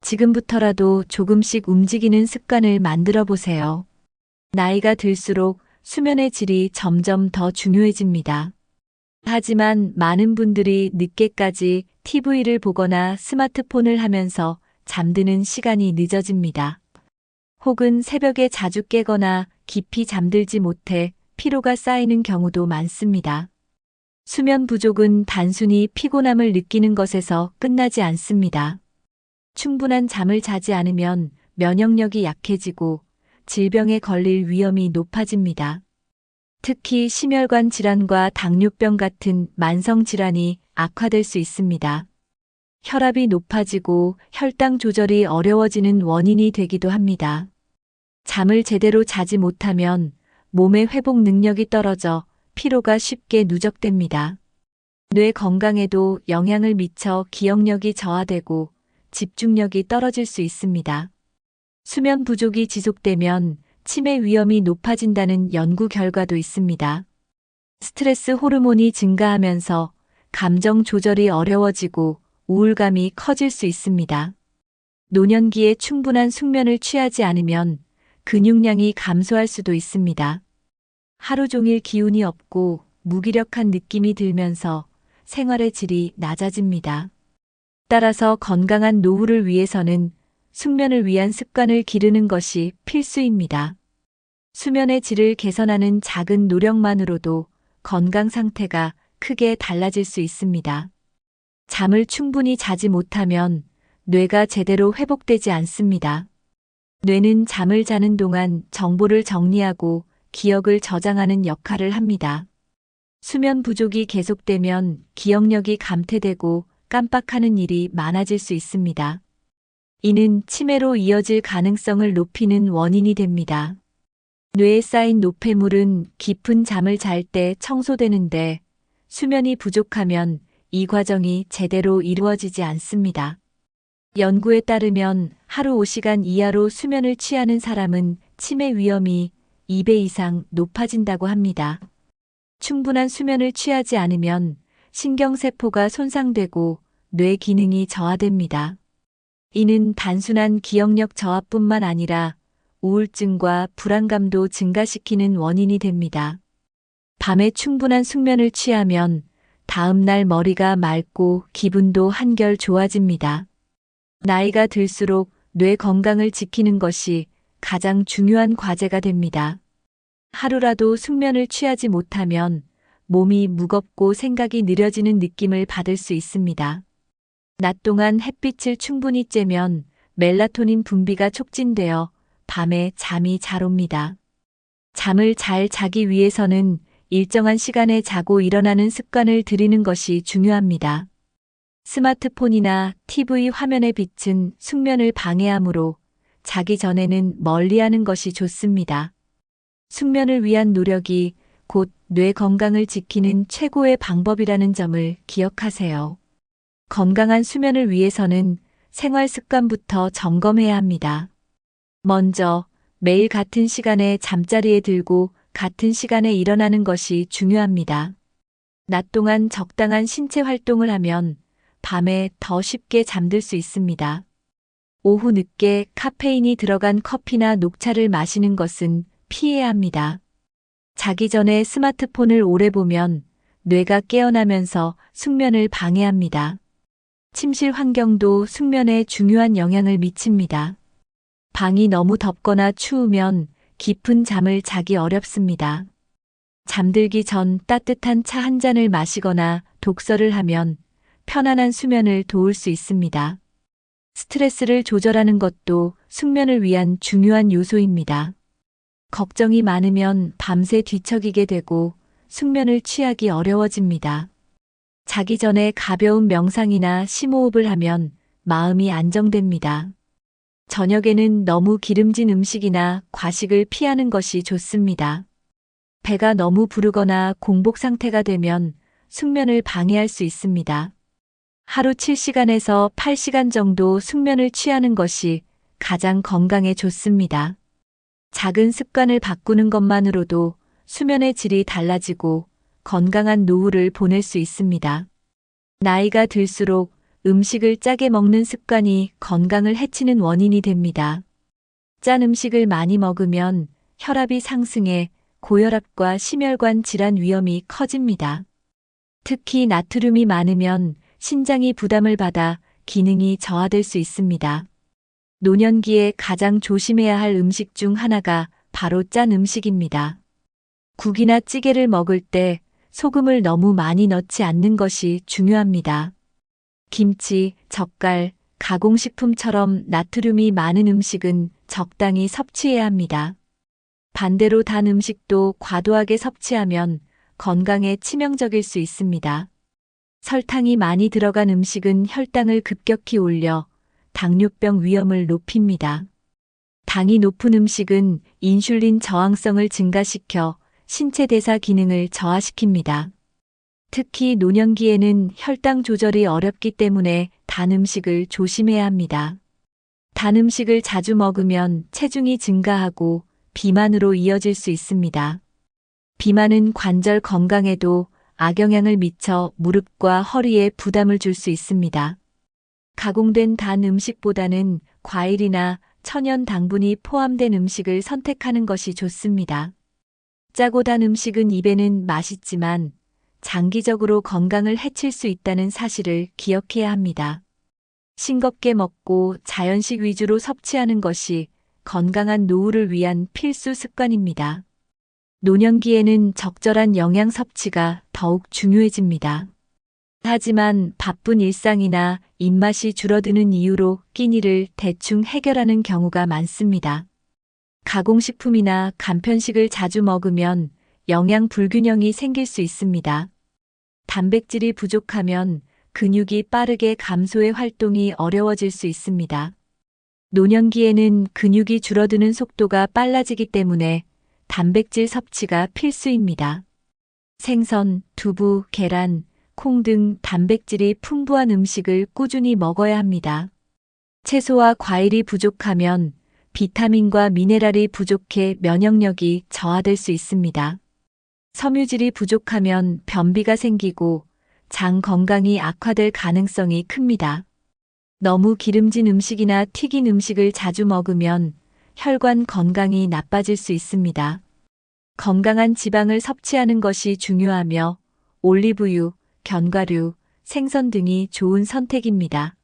지금부터라도 조금씩 움직이는 습관을 만들어 보세요. 나이가 들수록 수면의 질이 점점 더 중요해집니다. 하지만 많은 분들이 늦게까지 TV를 보거나 스마트폰을 하면서 잠드는 시간이 늦어집니다. 혹은 새벽에 자주 깨거나 깊이 잠들지 못해 피로가 쌓이는 경우도 많습니다. 수면 부족은 단순히 피곤함을 느끼는 것에서 끝나지 않습니다. 충분한 잠을 자지 않으면 면역력이 약해지고 질병에 걸릴 위험이 높아집니다. 특히 심혈관 질환과 당뇨병 같은 만성 질환이 악화될 수 있습니다. 혈압이 높아지고 혈당 조절이 어려워지는 원인이 되기도 합니다. 잠을 제대로 자지 못하면 몸의 회복 능력이 떨어져 피로가 쉽게 누적됩니다. 뇌 건강에도 영향을 미쳐 기억력이 저하되고 집중력이 떨어질 수 있습니다. 수면 부족이 지속되면 치매 위험이 높아진다는 연구 결과도 있습니다. 스트레스 호르몬이 증가하면서 감정 조절이 어려워지고 우울감이 커질 수 있습니다. 노년기에 충분한 숙면을 취하지 않으면 근육량이 감소할 수도 있습니다. 하루 종일 기운이 없고 무기력한 느낌이 들면서 생활의 질이 낮아집니다. 따라서 건강한 노후를 위해서는 숙면을 위한 습관을 기르는 것이 필수입니다. 수면의 질을 개선하는 작은 노력만으로도 건강 상태가 크게 달라질 수 있습니다. 잠을 충분히 자지 못하면 뇌가 제대로 회복되지 않습니다. 뇌는 잠을 자는 동안 정보를 정리하고 기억을 저장하는 역할을 합니다. 수면 부족이 계속되면 기억력이 감퇴되고 깜빡하는 일이 많아질 수 있습니다. 이는 치매로 이어질 가능성을 높이는 원인이 됩니다. 뇌에 쌓인 노폐물은 깊은 잠을 잘 때 청소되는데 수면이 부족하면 이 과정이 제대로 이루어지지 않습니다. 연구에 따르면 하루 5시간 이하로 수면을 취하는 사람은 치매 위험이 2배 이상 높아진다고 합니다. 충분한 수면을 취하지 않으면 신경세포가 손상되고 뇌 기능이 저하됩니다. 이는 단순한 기억력 저하뿐만 아니라 우울증과 불안감도 증가시키는 원인이 됩니다. 밤에 충분한 숙면을 취하면 다음 날 머리가 맑고 기분도 한결 좋아집니다. 나이가 들수록 뇌 건강을 지키는 것이 가장 중요한 과제가 됩니다. 하루라도 숙면을 취하지 못하면 몸이 무겁고 생각이 느려지는 느낌을 받을 수 있습니다. 낮 동안 햇빛을 충분히 쬐면 멜라토닌 분비가 촉진되어 밤에 잠이 잘 옵니다. 잠을 잘 자기 위해서는 일정한 시간에 자고 일어나는 습관을 들이는 것이 중요합니다. 스마트폰이나 TV 화면의 빛은 숙면을 방해하므로 자기 전에는 멀리하는 것이 좋습니다. 숙면을 위한 노력이 곧 뇌 건강을 지키는 최고의 방법이라는 점을 기억하세요. 건강한 수면을 위해서는 생활 습관부터 점검해야 합니다. 먼저 매일 같은 시간에 잠자리에 들고 같은 시간에 일어나는 것이 중요합니다. 낮 동안 적당한 신체 활동을 하면 밤에 더 쉽게 잠들 수 있습니다. 오후 늦게 카페인이 들어간 커피나 녹차를 마시는 것은 피해야 합니다. 자기 전에 스마트폰을 오래 보면 뇌가 깨어나면서 숙면을 방해합니다. 침실 환경도 숙면에 중요한 영향을 미칩니다. 방이 너무 덥거나 추우면 깊은 잠을 자기 어렵습니다. 잠들기 전 따뜻한 차 한 잔을 마시거나 독서를 하면 편안한 수면을 도울 수 있습니다. 스트레스를 조절하는 것도 숙면을 위한 중요한 요소입니다. 걱정이 많으면 밤새 뒤척이게 되고 숙면을 취하기 어려워집니다. 자기 전에 가벼운 명상이나 심호흡을 하면 마음이 안정됩니다. 저녁에는 너무 기름진 음식이나 과식을 피하는 것이 좋습니다. 배가 너무 부르거나 공복 상태가 되면 숙면을 방해할 수 있습니다. 하루 7시간에서 8시간 정도 숙면을 취하는 것이 가장 건강에 좋습니다. 작은 습관을 바꾸는 것만으로도 수면의 질이 달라지고 건강한 노후를 보낼 수 있습니다. 나이가 들수록 음식을 짜게 먹는 습관이 건강을 해치는 원인이 됩니다. 짠 음식을 많이 먹으면 혈압이 상승해 고혈압과 심혈관 질환 위험이 커집니다. 특히 나트륨이 많으면 신장이 부담을 받아 기능이 저하될 수 있습니다. 노년기에 가장 조심해야 할 음식 중 하나가 바로 짠 음식입니다. 국이나 찌개를 먹을 때 소금을 너무 많이 넣지 않는 것이 중요합니다. 김치, 젓갈, 가공식품처럼 나트륨이 많은 음식은 적당히 섭취해야 합니다. 반대로 단 음식도 과도하게 섭취하면 건강에 치명적일 수 있습니다. 설탕이 많이 들어간 음식은 혈당을 급격히 올려 당뇨병 위험을 높입니다. 당이 높은 음식은 인슐린 저항성을 증가시켜 신체 대사 기능을 저하시킵니다. 특히 노년기에는 혈당 조절이 어렵기 때문에 단 음식을 조심해야 합니다. 단 음식을 자주 먹으면 체중이 증가하고 비만으로 이어질 수 있습니다. 비만은 관절 건강에도 악영향을 미쳐 무릎과 허리에 부담을 줄 수 있습니다. 가공된 단 음식보다는 과일이나 천연 당분이 포함된 음식을 선택하는 것이 좋습니다. 짜고 단 음식은 입에는 맛있지만 장기적으로 건강을 해칠 수 있다는 사실을 기억해야 합니다. 싱겁게 먹고 자연식 위주로 섭취하는 것이 건강한 노후를 위한 필수 습관입니다. 노년기에는 적절한 영양 섭취가 더욱 중요해집니다. 하지만 바쁜 일상이나 입맛이 줄어드는 이유로 끼니를 대충 해결하는 경우가 많습니다. 가공식품이나 간편식을 자주 먹으면 영양 불균형이 생길 수 있습니다. 단백질이 부족하면 근육이 빠르게 감소해 활동이 어려워질 수 있습니다. 노년기에는 근육이 줄어드는 속도가 빨라지기 때문에 단백질 섭취가 필수입니다. 생선, 두부, 계란, 콩 등 단백질이 풍부한 음식을 꾸준히 먹어야 합니다. 채소와 과일이 부족하면 비타민과 미네랄이 부족해 면역력이 저하될 수 있습니다. 섬유질이 부족하면 변비가 생기고 장 건강이 악화될 가능성이 큽니다. 너무 기름진 음식이나 튀긴 음식을 자주 먹으면 혈관 건강이 나빠질 수 있습니다. 건강한 지방을 섭취하는 것이 중요하며 올리브유, 견과류, 생선 등이 좋은 선택입니다.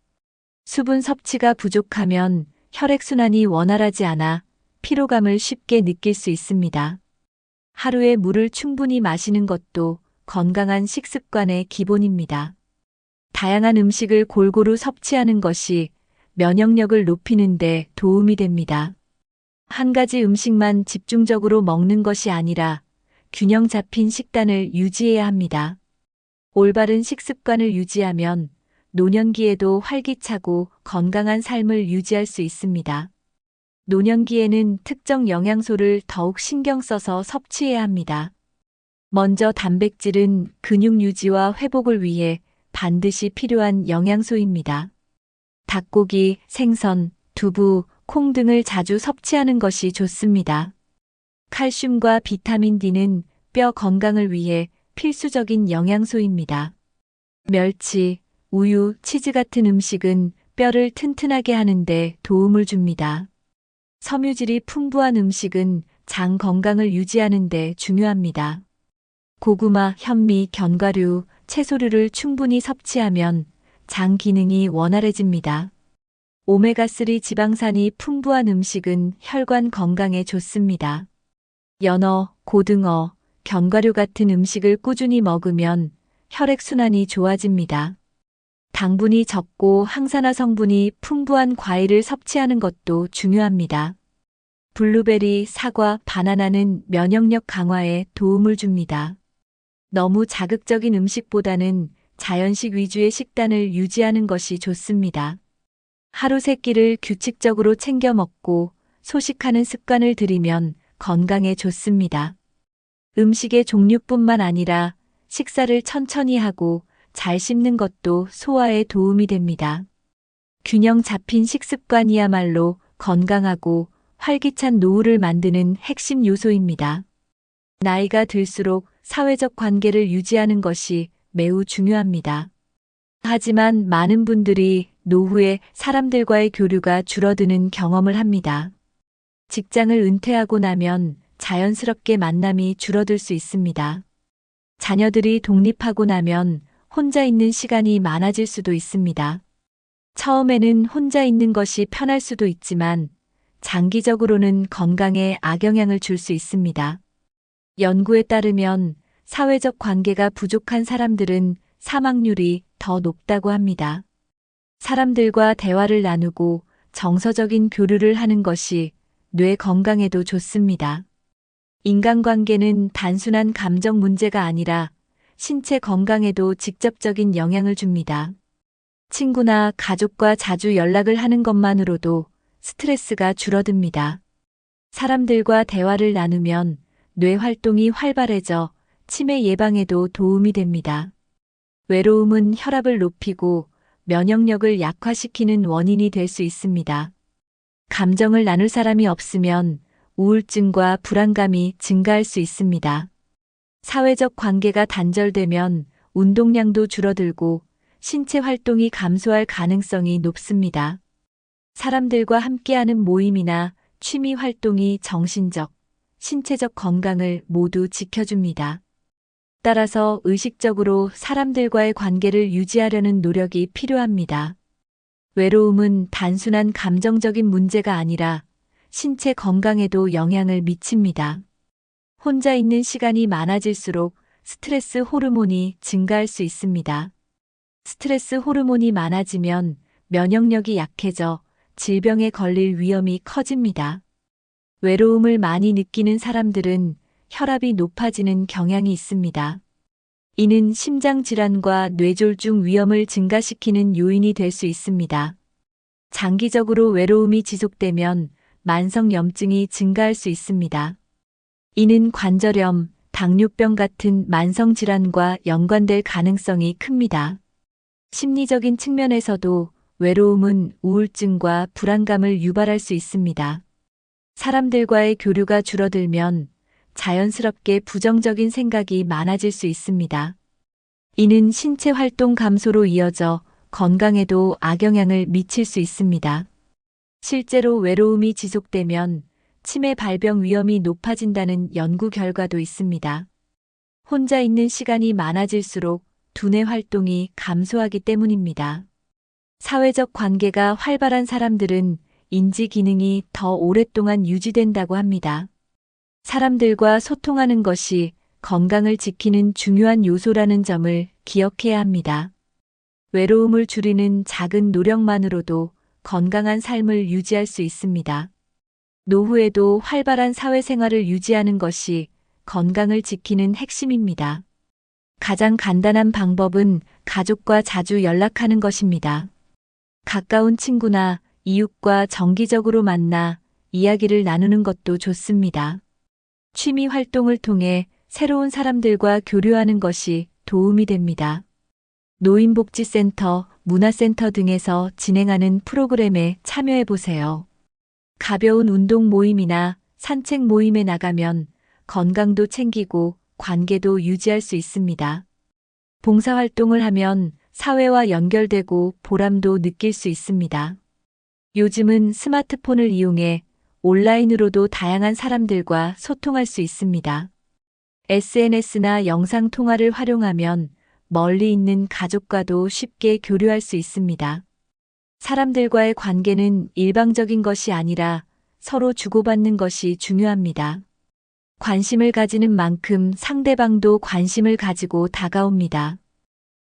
수분 섭취가 부족하면 혈액순환이 원활하지 않아 피로감을 쉽게 느낄 수 있습니다. 하루에 물을 충분히 마시는 것도 건강한 식습관의 기본입니다. 다양한 음식을 골고루 섭취하는 것이 면역력을 높이는 데 도움이 됩니다. 한 가지 음식만 집중적으로 먹는 것이 아니라 균형 잡힌 식단을 유지해야 합니다. 올바른 식습관을 유지하면 노년기에도 활기차고 건강한 삶을 유지할 수 있습니다. 노년기에는 특정 영양소를 더욱 신경 써서 섭취해야 합니다. 먼저 단백질은 근육 유지와 회복을 위해 반드시 필요한 영양소입니다. 닭고기, 생선, 두부, 콩 등을 자주 섭취하는 것이 좋습니다. 칼슘과 비타민 D는 뼈 건강을 위해 필수적인 영양소입니다. 멸치, 우유, 치즈 같은 음식은 뼈를 튼튼하게 하는데 도움을 줍니다. 섬유질이 풍부한 음식은 장 건강을 유지하는 데 중요합니다. 고구마, 현미, 견과류, 채소류를 충분히 섭취하면 장 기능이 원활해집니다. 오메가3 지방산이 풍부한 음식은 혈관 건강에 좋습니다. 연어, 고등어, 견과류 같은 음식을 꾸준히 먹으면 혈액순환이 좋아집니다. 당분이 적고 항산화 성분이 풍부한 과일을 섭취하는 것도 중요합니다. 블루베리, 사과, 바나나는 면역력 강화에 도움을 줍니다. 너무 자극적인 음식보다는 자연식 위주의 식단을 유지하는 것이 좋습니다. 하루 3끼를 규칙적으로 챙겨 먹고 소식하는 습관을 들이면 건강에 좋습니다. 음식의 종류뿐만 아니라 식사를 천천히 하고 잘 씹는 것도 소화에 도움이 됩니다. 균형 잡힌 식습관이야말로 건강하고 활기찬 노후를 만드는 핵심 요소입니다. 나이가 들수록 사회적 관계를 유지하는 것이 매우 중요합니다. 하지만 많은 분들이 노후에 사람들과의 교류가 줄어드는 경험을 합니다. 직장을 은퇴하고 나면 자연스럽게 만남이 줄어들 수 있습니다. 자녀들이 독립하고 나면 혼자 있는 시간이 많아질 수도 있습니다. 처음에는 혼자 있는 것이 편할 수도 있지만 장기적으로는 건강에 악영향을 줄 수 있습니다. 연구에 따르면 사회적 관계가 부족한 사람들은 사망률이 더 높다고 합니다. 사람들과 대화를 나누고 정서적인 교류를 하는 것이 뇌 건강에도 좋습니다. 인간관계는 단순한 감정 문제가 아니라 신체 건강에도 직접적인 영향을 줍니다. 친구나 가족과 자주 연락을 하는 것만으로도 스트레스가 줄어듭니다. 사람들과 대화를 나누면 뇌 활동이 활발해져 치매 예방에도 도움이 됩니다. 외로움은 혈압을 높이고 면역력을 약화시키는 원인이 될 수 있습니다. 감정을 나눌 사람이 없으면 우울증과 불안감이 증가할 수 있습니다. 사회적 관계가 단절되면 운동량도 줄어들고 신체 활동이 감소할 가능성이 높습니다. 사람들과 함께하는 모임이나 취미 활동이 정신적, 신체적 건강을 모두 지켜줍니다. 따라서 의식적으로 사람들과의 관계를 유지하려는 노력이 필요합니다. 외로움은 단순한 감정적인 문제가 아니라 신체 건강에도 영향을 미칩니다. 혼자 있는 시간이 많아질수록 스트레스 호르몬이 증가할 수 있습니다. 스트레스 호르몬이 많아지면 면역력이 약해져 질병에 걸릴 위험이 커집니다. 외로움을 많이 느끼는 사람들은 혈압이 높아지는 경향이 있습니다. 이는 심장질환과 뇌졸중 위험을 증가시키는 요인이 될 수 있습니다. 장기적으로 외로움이 지속되면 만성염증이 증가할 수 있습니다. 이는 관절염, 당뇨병 같은 만성질환과 연관될 가능성이 큽니다. 심리적인 측면에서도 외로움은 우울증과 불안감을 유발할 수 있습니다. 사람들과의 교류가 줄어들면 자연스럽게 부정적인 생각이 많아질 수 있습니다. 이는 신체 활동 감소로 이어져 건강에도 악영향을 미칠 수 있습니다. 실제로 외로움이 지속되면 치매 발병 위험이 높아진다는 연구 결과도 있습니다. 혼자 있는 시간이 많아질수록 두뇌 활동이 감소하기 때문입니다. 사회적 관계가 활발한 사람들은 인지 기능이 더 오랫동안 유지된다고 합니다. 사람들과 소통하는 것이 건강을 지키는 중요한 요소라는 점을 기억해야 합니다. 외로움을 줄이는 작은 노력만으로도 건강한 삶을 유지할 수 있습니다. 노후에도 활발한 사회생활을 유지하는 것이 건강을 지키는 핵심입니다. 가장 간단한 방법은 가족과 자주 연락하는 것입니다. 가까운 친구나 이웃과 정기적으로 만나 이야기를 나누는 것도 좋습니다. 취미 활동을 통해 새로운 사람들과 교류하는 것이 도움이 됩니다. 노인복지센터, 문화센터 등에서 진행하는 프로그램에 참여해 보세요. 가벼운 운동 모임이나 산책 모임에 나가면 건강도 챙기고 관계도 유지할 수 있습니다. 봉사활동을 하면 사회와 연결되고 보람도 느낄 수 있습니다. 요즘은 스마트폰을 이용해 온라인으로도 다양한 사람들과 소통할 수 있습니다. SNS나 영상통화를 활용하면 멀리 있는 가족과도 쉽게 교류할 수 있습니다. 사람들과의 관계는 일방적인 것이 아니라 서로 주고받는 것이 중요합니다. 관심을 가지는 만큼 상대방도 관심을 가지고 다가옵니다.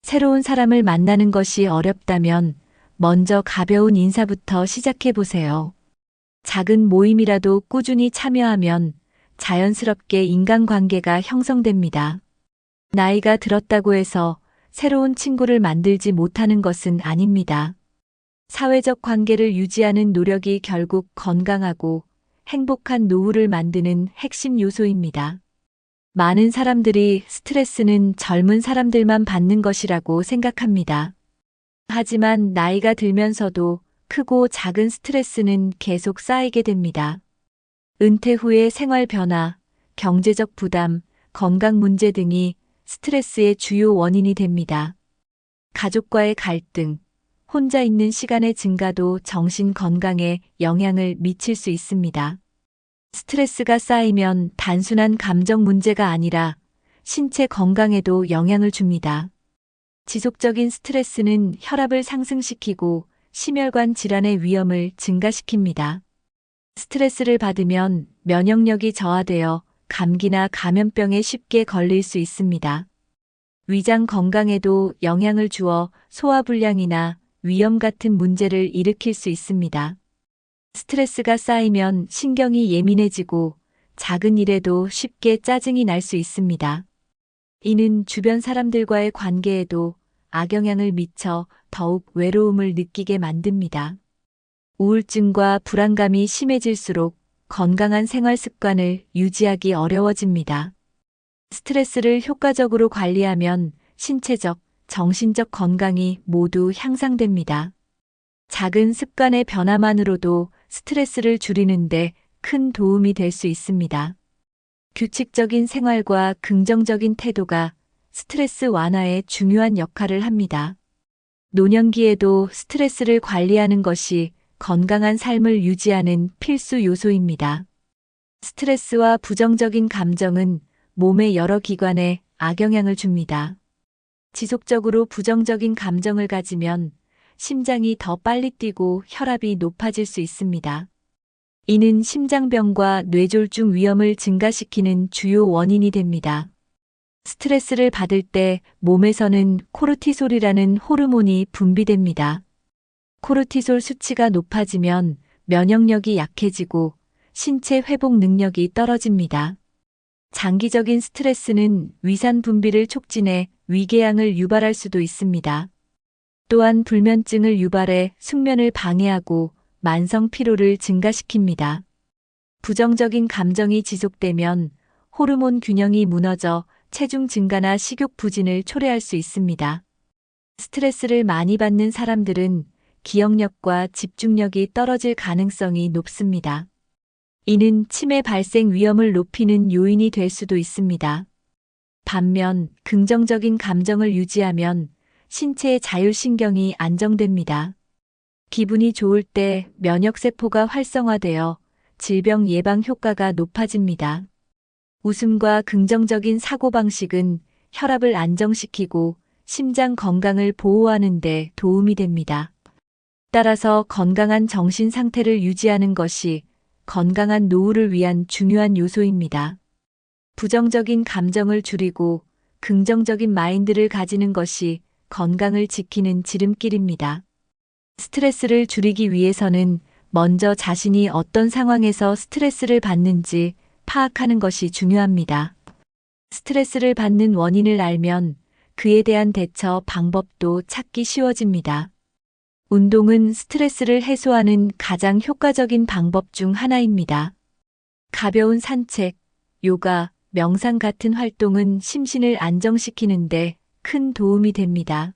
새로운 사람을 만나는 것이 어렵다면 먼저 가벼운 인사부터 시작해 보세요. 작은 모임이라도 꾸준히 참여하면 자연스럽게 인간관계가 형성됩니다. 나이가 들었다고 해서 새로운 친구를 만들지 못하는 것은 아닙니다. 사회적 관계를 유지하는 노력이 결국 건강하고 행복한 노후를 만드는 핵심 요소입니다. 많은 사람들이 스트레스는 젊은 사람들만 받는 것이라고 생각합니다. 하지만 나이가 들면서도 크고 작은 스트레스는 계속 쌓이게 됩니다. 은퇴 후의 생활 변화, 경제적 부담, 건강 문제 등이 스트레스의 주요 원인이 됩니다. 가족과의 갈등, 혼자 있는 시간의 증가도 정신 건강에 영향을 미칠 수 있습니다. 스트레스가 쌓이면 단순한 감정 문제가 아니라 신체 건강에도 영향을 줍니다. 지속적인 스트레스는 혈압을 상승시키고 심혈관 질환의 위험을 증가시킵니다. 스트레스를 받으면 면역력이 저하되어 감기나 감염병에 쉽게 걸릴 수 있습니다. 위장 건강에도 영향을 주어 소화불량이나 위염 같은 문제를 일으킬 수 있습니다. 스트레스가 쌓이면 신경이 예민해지고 작은 일에도 쉽게 짜증이 날 수 있습니다. 이는 주변 사람들과의 관계에도 악영향을 미쳐 더욱 외로움을 느끼게 만듭니다. 우울증과 불안감이 심해질수록 건강한 생활 습관을 유지하기 어려워집니다. 스트레스를 효과적으로 관리하면 신체적, 정신적 건강이 모두 향상됩니다. 작은 습관의 변화만으로도 스트레스를 줄이는데 큰 도움이 될 수 있습니다. 규칙적인 생활과 긍정적인 태도가 스트레스 완화에 중요한 역할을 합니다. 노년기에도 스트레스를 관리하는 것이 건강한 삶을 유지하는 필수 요소입니다. 스트레스와 부정적인 감정은 몸의 여러 기관에 악영향을 줍니다. 지속적으로 부정적인 감정을 가지면 심장이 더 빨리 뛰고 혈압이 높아질 수 있습니다. 이는 심장병과 뇌졸중 위험을 증가시키는 주요 원인이 됩니다. 스트레스를 받을 때 몸에서는 코르티솔이라는 호르몬이 분비됩니다. 코르티솔 수치가 높아지면 면역력이 약해지고 신체 회복 능력이 떨어집니다. 장기적인 스트레스는 위산 분비를 촉진해 위궤양을 유발할 수도 있습니다. 또한 불면증을 유발해 숙면을 방해하고 만성 피로를 증가시킵니다. 부정적인 감정이 지속되면 호르몬 균형이 무너져 체중 증가나 식욕 부진을 초래할 수 있습니다. 스트레스를 많이 받는 사람들은 기억력과 집중력이 떨어질 가능성이 높습니다. 이는 치매 발생 위험을 높이는 요인이 될 수도 있습니다. 반면 긍정적인 감정을 유지하면 신체의 자율신경이 안정됩니다. 기분이 좋을 때 면역세포가 활성화되어 질병 예방 효과가 높아집니다. 웃음과 긍정적인 사고방식은 혈압을 안정시키고 심장 건강을 보호하는 데 도움이 됩니다. 따라서 건강한 정신 상태를 유지하는 것이 건강한 노후를 위한 중요한 요소입니다. 부정적인 감정을 줄이고 긍정적인 마인드를 가지는 것이 건강을 지키는 지름길입니다. 스트레스를 줄이기 위해서는 먼저 자신이 어떤 상황에서 스트레스를 받는지 파악하는 것이 중요합니다. 스트레스를 받는 원인을 알면 그에 대한 대처 방법도 찾기 쉬워집니다. 운동은 스트레스를 해소하는 가장 효과적인 방법 중 하나입니다. 가벼운 산책, 요가, 명상 같은 활동은 심신을 안정시키는데 큰 도움이 됩니다.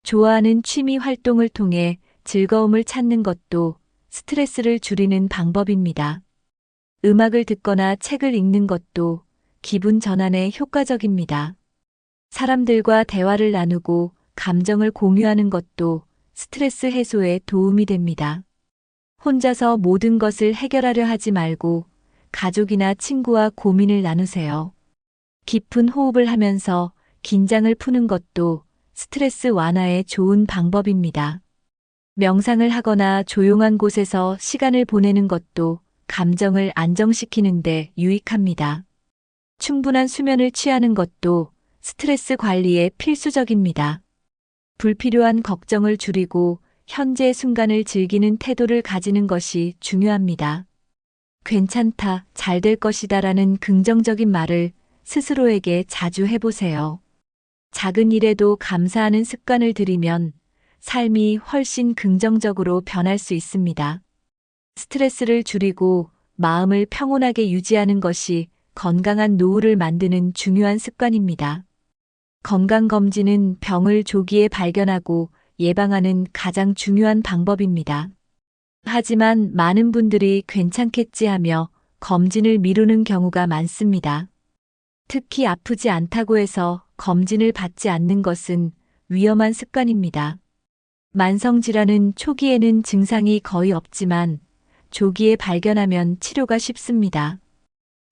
좋아하는 취미 활동을 통해 즐거움을 찾는 것도 스트레스를 줄이는 방법입니다. 음악을 듣거나 책을 읽는 것도 기분 전환에 효과적입니다. 사람들과 대화를 나누고 감정을 공유하는 것도 스트레스 해소에 도움이 됩니다. 혼자서 모든 것을 해결하려 하지 말고 가족이나 친구와 고민을 나누세요. 깊은 호흡을 하면서 긴장을 푸는 것도 스트레스 완화에 좋은 방법입니다. 명상을 하거나 조용한 곳에서 시간을 보내는 것도 감정을 안정시키는데 유익합니다. 충분한 수면을 취하는 것도 스트레스 관리에 필수적입니다. 불필요한 걱정을 줄이고 현재 순간을 즐기는 태도를 가지는 것이 중요합니다. 괜찮다, 잘 될 것이다라는 긍정적인 말을 스스로에게 자주 해보세요. 작은 일에도 감사하는 습관을 들이면 삶이 훨씬 긍정적으로 변할 수 있습니다. 스트레스를 줄이고 마음을 평온하게 유지하는 것이 건강한 노후를 만드는 중요한 습관입니다. 건강검진은 병을 조기에 발견하고 예방하는 가장 중요한 방법입니다. 하지만 많은 분들이 괜찮겠지 하며 검진을 미루는 경우가 많습니다. 특히 아프지 않다고 해서 검진을 받지 않는 것은 위험한 습관입니다. 만성질환은 초기에는 증상이 거의 없지만 조기에 발견하면 치료가 쉽습니다.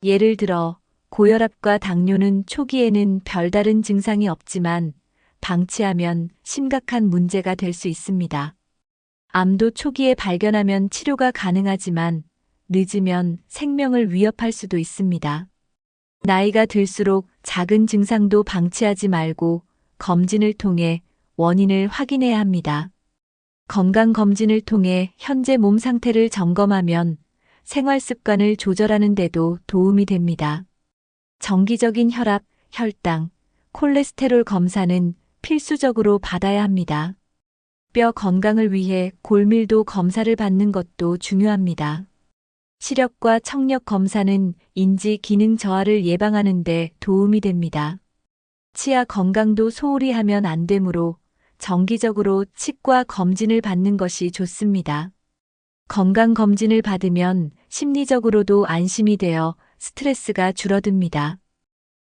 예를 들어 고혈압과 당뇨는 초기에는 별다른 증상이 없지만 방치하면 심각한 문제가 될 수 있습니다. 암도 초기에 발견하면 치료가 가능하지만 늦으면 생명을 위협할 수도 있습니다. 나이가 들수록 작은 증상도 방치하지 말고 검진을 통해 원인을 확인해야 합니다. 건강검진을 통해 현재 몸 상태를 점검하면 생활 습관을 조절하는 데도 도움이 됩니다. 정기적인 혈압, 혈당, 콜레스테롤 검사는 필수적으로 받아야 합니다. 뼈 건강을 위해 골밀도 검사를 받는 것도 중요합니다. 시력과 청력 검사는 인지 기능 저하를 예방하는 데 도움이 됩니다. 치아 건강도 소홀히 하면 안 되므로 정기적으로 치과 검진을 받는 것이 좋습니다. 건강검진을 받으면 심리적으로도 안심이 되어 스트레스가 줄어듭니다.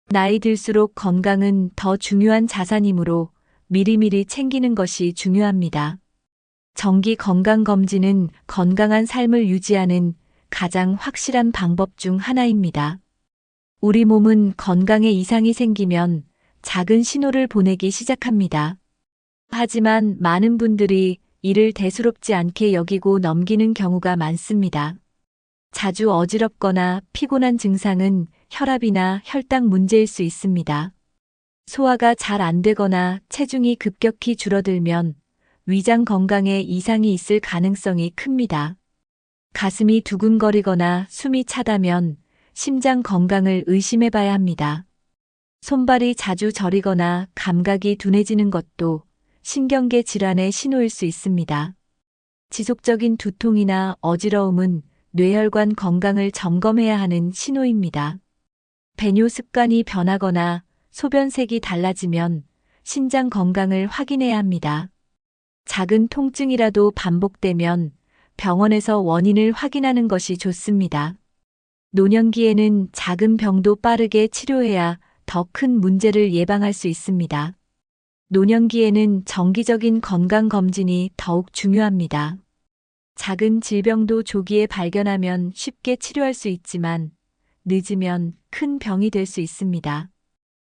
나이 들수록 건강은 더 중요한 자산이므로 미리미리 챙기는 것이 중요합니다. 정기 건강검진은 건강한 삶을 유지하는 가장 확실한 방법 중 하나입니다. 우리 몸은 건강에 이상이 생기면 작은 신호를 보내기 시작합니다. 하지만 많은 분들이 이를 대수롭지 않게 여기고 넘기는 경우가 많습니다. 자주 어지럽거나 피곤한 증상은 혈압이나 혈당 문제일 수 있습니다. 소화가 잘 안 되거나 체중이 급격히 줄어들면 위장 건강에 이상이 있을 가능성이 큽니다. 가슴이 두근거리거나 숨이 차다면 심장 건강을 의심해 봐야 합니다. 손발이 자주 저리거나 감각이 둔해지는 것도 신경계 질환의 신호일 수 있습니다. 지속적인 두통이나 어지러움은 뇌혈관 건강을 점검해야 하는 신호입니다. 배뇨 습관이 변하거나 소변색이 달라지면 신장 건강을 확인해야 합니다. 작은 통증이라도 반복되면 병원에서 원인을 확인하는 것이 좋습니다. 노년기에는 작은 병도 빠르게 치료해야 더 큰 문제를 예방할 수 있습니다. 노년기에는 정기적인 건강검진이 더욱 중요합니다. 작은 질병도 조기에 발견하면 쉽게 치료할 수 있지만 늦으면 큰 병이 될 수 있습니다.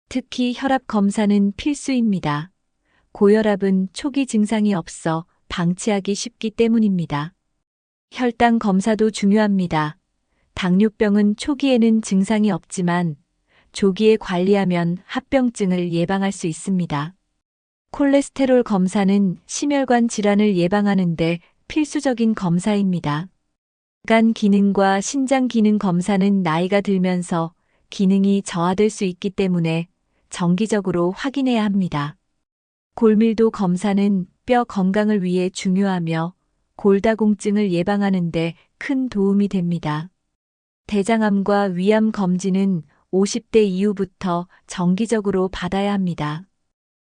특히 혈압 검사는 필수입니다. 고혈압은 초기 증상이 없어 방치하기 쉽기 때문입니다. 혈당 검사도 중요합니다. 당뇨병은 초기에는 증상이 없지만 조기에 관리하면 합병증을 예방할 수 있습니다. 콜레스테롤 검사는 심혈관 질환을 예방하는 데 필수적인 검사입니다. 간 기능과 신장 기능 검사는 나이가 들면서 기능이 저하될 수 있기 때문에 정기적으로 확인해야 합니다. 골밀도 검사는 뼈 건강을 위해 중요하며 골다공증을 예방하는 데 큰 도움이 됩니다. 대장암과 위암 검진은 50대 이후부터 정기적으로 받아야 합니다.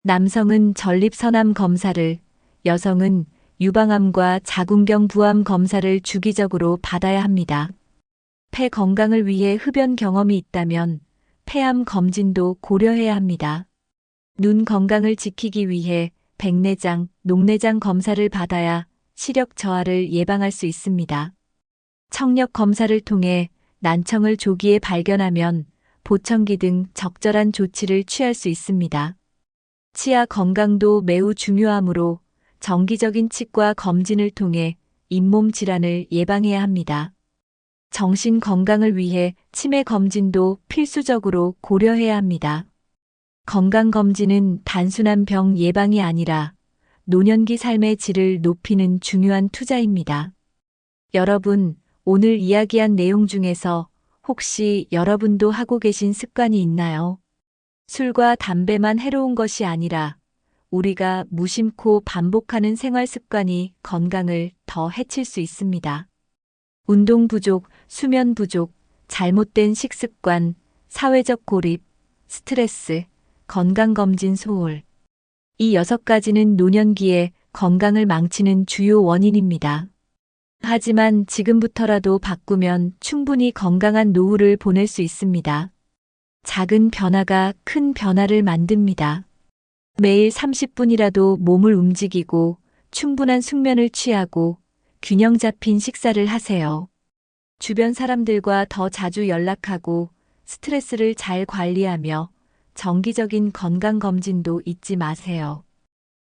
남성은 전립선암 검사를, 여성은 유방암과 자궁경 부암 검사를 주기적으로 받아야 합니다. 폐 건강을 위해 흡연 경험이 있다면 폐암 검진도 고려해야 합니다. 눈 건강을 지키기 위해 백내장, 녹내장 검사를 받아야 시력 저하를 예방할 수 있습니다. 청력 검사를 통해 난청을 조기에 발견하면 보청기 등 적절한 조치를 취할 수 있습니다. 치아 건강도 매우 중요하므로 정기적인 치과 검진을 통해 잇몸 질환을 예방해야 합니다. 정신 건강을 위해 치매 검진도 필수적으로 고려해야 합니다. 건강검진은 단순한 병 예방이 아니라 노년기 삶의 질을 높이는 중요한 투자입니다. 여러분, 오늘 이야기한 내용 중에서 혹시 여러분도 하고 계신 습관이 있나요? 술과 담배만 해로운 것이 아니라 우리가 무심코 반복하는 생활 습관이 건강을 더 해칠 수 있습니다. 운동 부족, 수면 부족, 잘못된 식습관, 사회적 고립, 스트레스, 건강검진 소홀. 이 6가지는 노년기에 건강을 망치는 주요 원인입니다. 하지만 지금부터라도 바꾸면 충분히 건강한 노후를 보낼 수 있습니다. 작은 변화가 큰 변화를 만듭니다. 매일 30분이라도 몸을 움직이고 충분한 숙면을 취하고 균형 잡힌 식사를 하세요. 주변 사람들과 더 자주 연락하고 스트레스를 잘 관리하며 정기적인 건강검진도 잊지 마세요.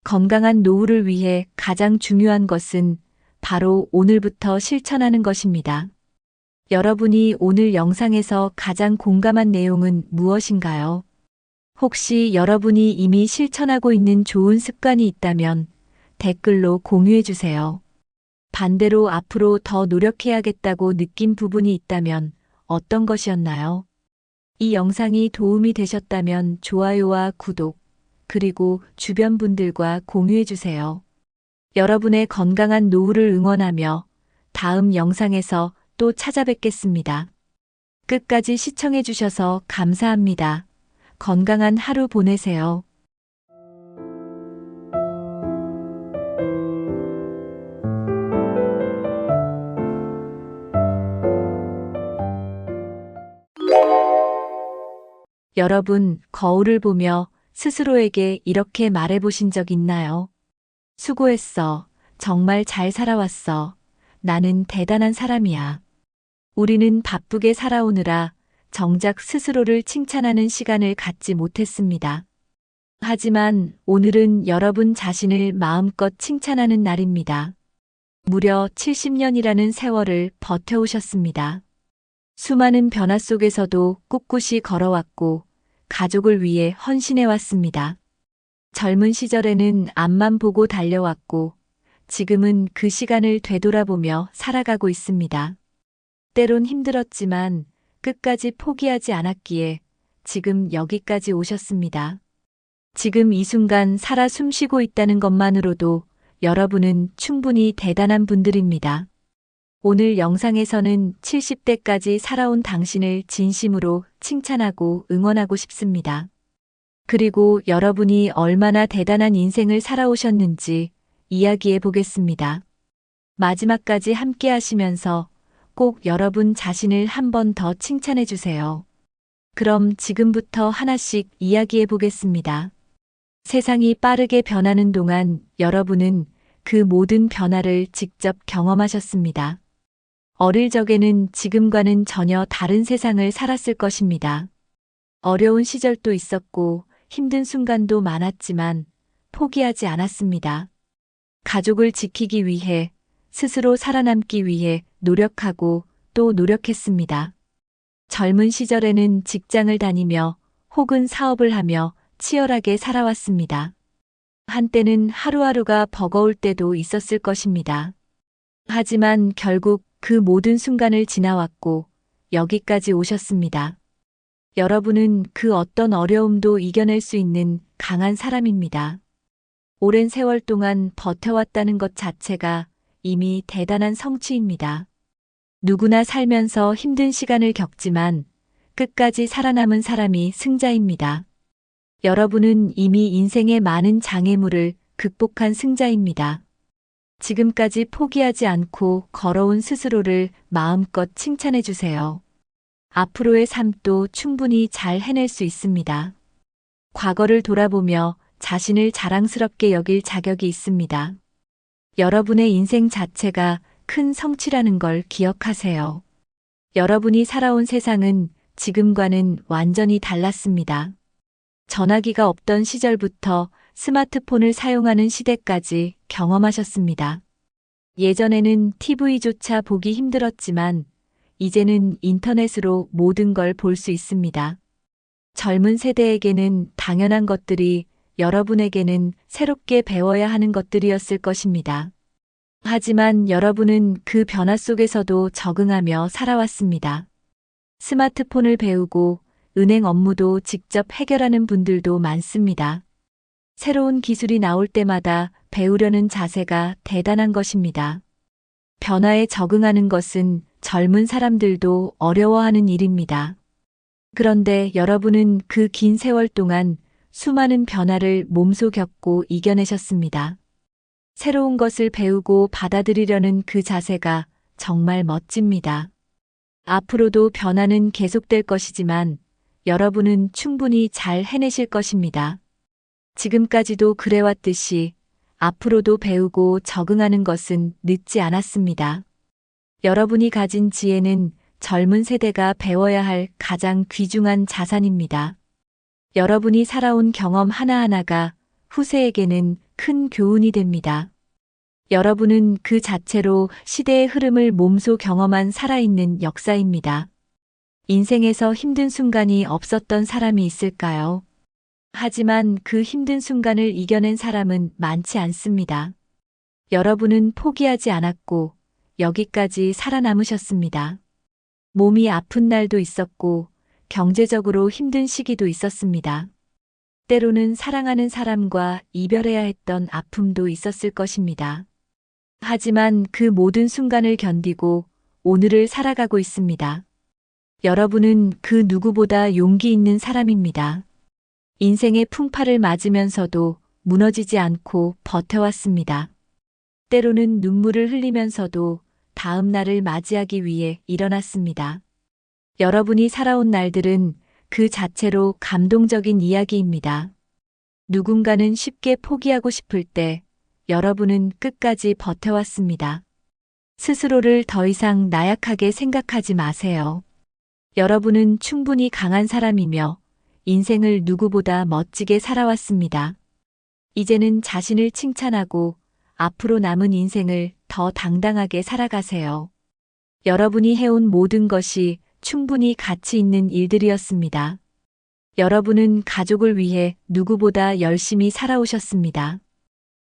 건강한 노후를 위해 가장 중요한 것은 바로 오늘부터 실천하는 것입니다. 여러분이 오늘 영상에서 가장 공감한 내용은 무엇인가요? 혹시 여러분이 이미 실천하고 있는 좋은 습관이 있다면 댓글로 공유해 주세요. 반대로 앞으로 더 노력해야겠다고 느낀 부분이 있다면 어떤 것이었나요? 이 영상이 도움이 되셨다면 좋아요와 구독, 그리고 주변 분들과 공유해 주세요. 여러분의 건강한 노후를 응원하며 다음 영상에서 또 찾아뵙겠습니다. 끝까지 시청해 주셔서 감사합니다. 건강한 하루 보내세요. 여러분, 거울을 보며 스스로에게 이렇게 말해보신 적 있나요? 수고했어. 정말 잘 살아왔어. 나는 대단한 사람이야. 우리는 바쁘게 살아오느라 정작 스스로를 칭찬하는 시간을 갖지 못했습니다. 하지만 오늘은 여러분 자신을 마음껏 칭찬하는 날입니다. 무려 70년이라는 세월을 버텨오셨습니다. 수많은 변화 속에서도 꿋꿋이 걸어왔고 가족을 위해 헌신해왔습니다. 젊은 시절에는 앞만 보고 달려왔고 지금은 그 시간을 되돌아보며 살아가고 있습니다. 때론 힘들었지만 끝까지 포기하지 않았기에 지금 여기까지 오셨습니다. 지금 이 순간 살아 숨쉬고 있다는 것만으로도 여러분은 충분히 대단한 분들입니다. 오늘 영상에서는 70대까지 살아온 당신을 진심으로 칭찬하고 응원하고 싶습니다. 그리고 여러분이 얼마나 대단한 인생을 살아오셨는지 이야기해 보겠습니다. 마지막까지 함께 하시면서 꼭 여러분 자신을 한 번 더 칭찬해 주세요. 그럼 지금부터 하나씩 이야기해 보겠습니다. 세상이 빠르게 변하는 동안 여러분은 그 모든 변화를 직접 경험하셨습니다. 어릴 적에는 지금과는 전혀 다른 세상을 살았을 것입니다. 어려운 시절도 있었고 힘든 순간도 많았지만 포기하지 않았습니다. 가족을 지키기 위해, 스스로 살아남기 위해 노력하고 또 노력했습니다. 젊은 시절에는 직장을 다니며 혹은 사업을 하며 치열하게 살아왔습니다. 한때는 하루하루가 버거울 때도 있었을 것입니다. 하지만 결국 그 모든 순간을 지나왔고 여기까지 오셨습니다. 여러분은 그 어떤 어려움도 이겨낼 수 있는 강한 사람입니다. 오랜 세월 동안 버텨왔다는 것 자체가 이미 대단한 성취입니다. 누구나 살면서 힘든 시간을 겪지만 끝까지 살아남은 사람이 승자입니다. 여러분은 이미 인생의 많은 장애물을 극복한 승자입니다. 지금까지 포기하지 않고 걸어온 스스로를 마음껏 칭찬해 주세요. 앞으로의 삶도 충분히 잘 해낼 수 있습니다. 과거를 돌아보며 자신을 자랑스럽게 여길 자격이 있습니다. 여러분의 인생 자체가 큰 성취라는 걸 기억하세요. 여러분이 살아온 세상은 지금과는 완전히 달랐습니다. 전화기가 없던 시절부터 스마트폰을 사용하는 시대까지 경험하셨습니다. 예전에는 TV조차 보기 힘들었지만 이제는 인터넷으로 모든 걸 볼 수 있습니다. 젊은 세대에게는 당연한 것들이 여러분에게는 새롭게 배워야 하는 것들이었을 것입니다. 하지만 여러분은 그 변화 속에서도 적응하며 살아왔습니다. 스마트폰을 배우고 은행 업무도 직접 해결하는 분들도 많습니다. 새로운 기술이 나올 때마다 배우려는 자세가 대단한 것입니다. 변화에 적응하는 것은 젊은 사람들도 어려워하는 일입니다. 그런데 여러분은 그 긴 세월 동안 수많은 변화를 몸소 겪고 이겨내셨습니다. 새로운 것을 배우고 받아들이려는 그 자세가 정말 멋집니다. 앞으로도 변화는 계속될 것이지만 여러분은 충분히 잘 해내실 것입니다. 지금까지도 그래왔듯이 앞으로도 배우고 적응하는 것은 늦지 않았습니다. 여러분이 가진 지혜는 젊은 세대가 배워야 할 가장 귀중한 자산입니다. 여러분이 살아온 경험 하나하나가 후세에게는 큰 교훈이 됩니다. 여러분은 그 자체로 시대의 흐름을 몸소 경험한 살아있는 역사입니다. 인생에서 힘든 순간이 없었던 사람이 있을까요? 하지만 그 힘든 순간을 이겨낸 사람은 많지 않습니다. 여러분은 포기하지 않았고 여기까지 살아남으셨습니다. 몸이 아픈 날도 있었고 경제적으로 힘든 시기도 있었습니다. 때로는 사랑하는 사람과 이별해야 했던 아픔도 있었을 것입니다. 하지만 그 모든 순간을 견디고 오늘을 살아가고 있습니다. 여러분은 그 누구보다 용기 있는 사람입니다. 인생의 풍파를 맞으면서도 무너지지 않고 버텨왔습니다. 때로는 눈물을 흘리면서도 다음 날을 맞이하기 위해 일어났습니다. 여러분이 살아온 날들은 그 자체로 감동적인 이야기입니다. 누군가는 쉽게 포기하고 싶을 때 여러분은 끝까지 버텨왔습니다. 스스로를 더 이상 나약하게 생각하지 마세요. 여러분은 충분히 강한 사람이며 인생을 누구보다 멋지게 살아왔습니다. 이제는 자신을 칭찬하고 앞으로 남은 인생을 더 당당하게 살아가세요. 여러분이 해온 모든 것이 충분히 가치 있는 일들이었습니다. 여러분은 가족을 위해 누구보다 열심히 살아오셨습니다.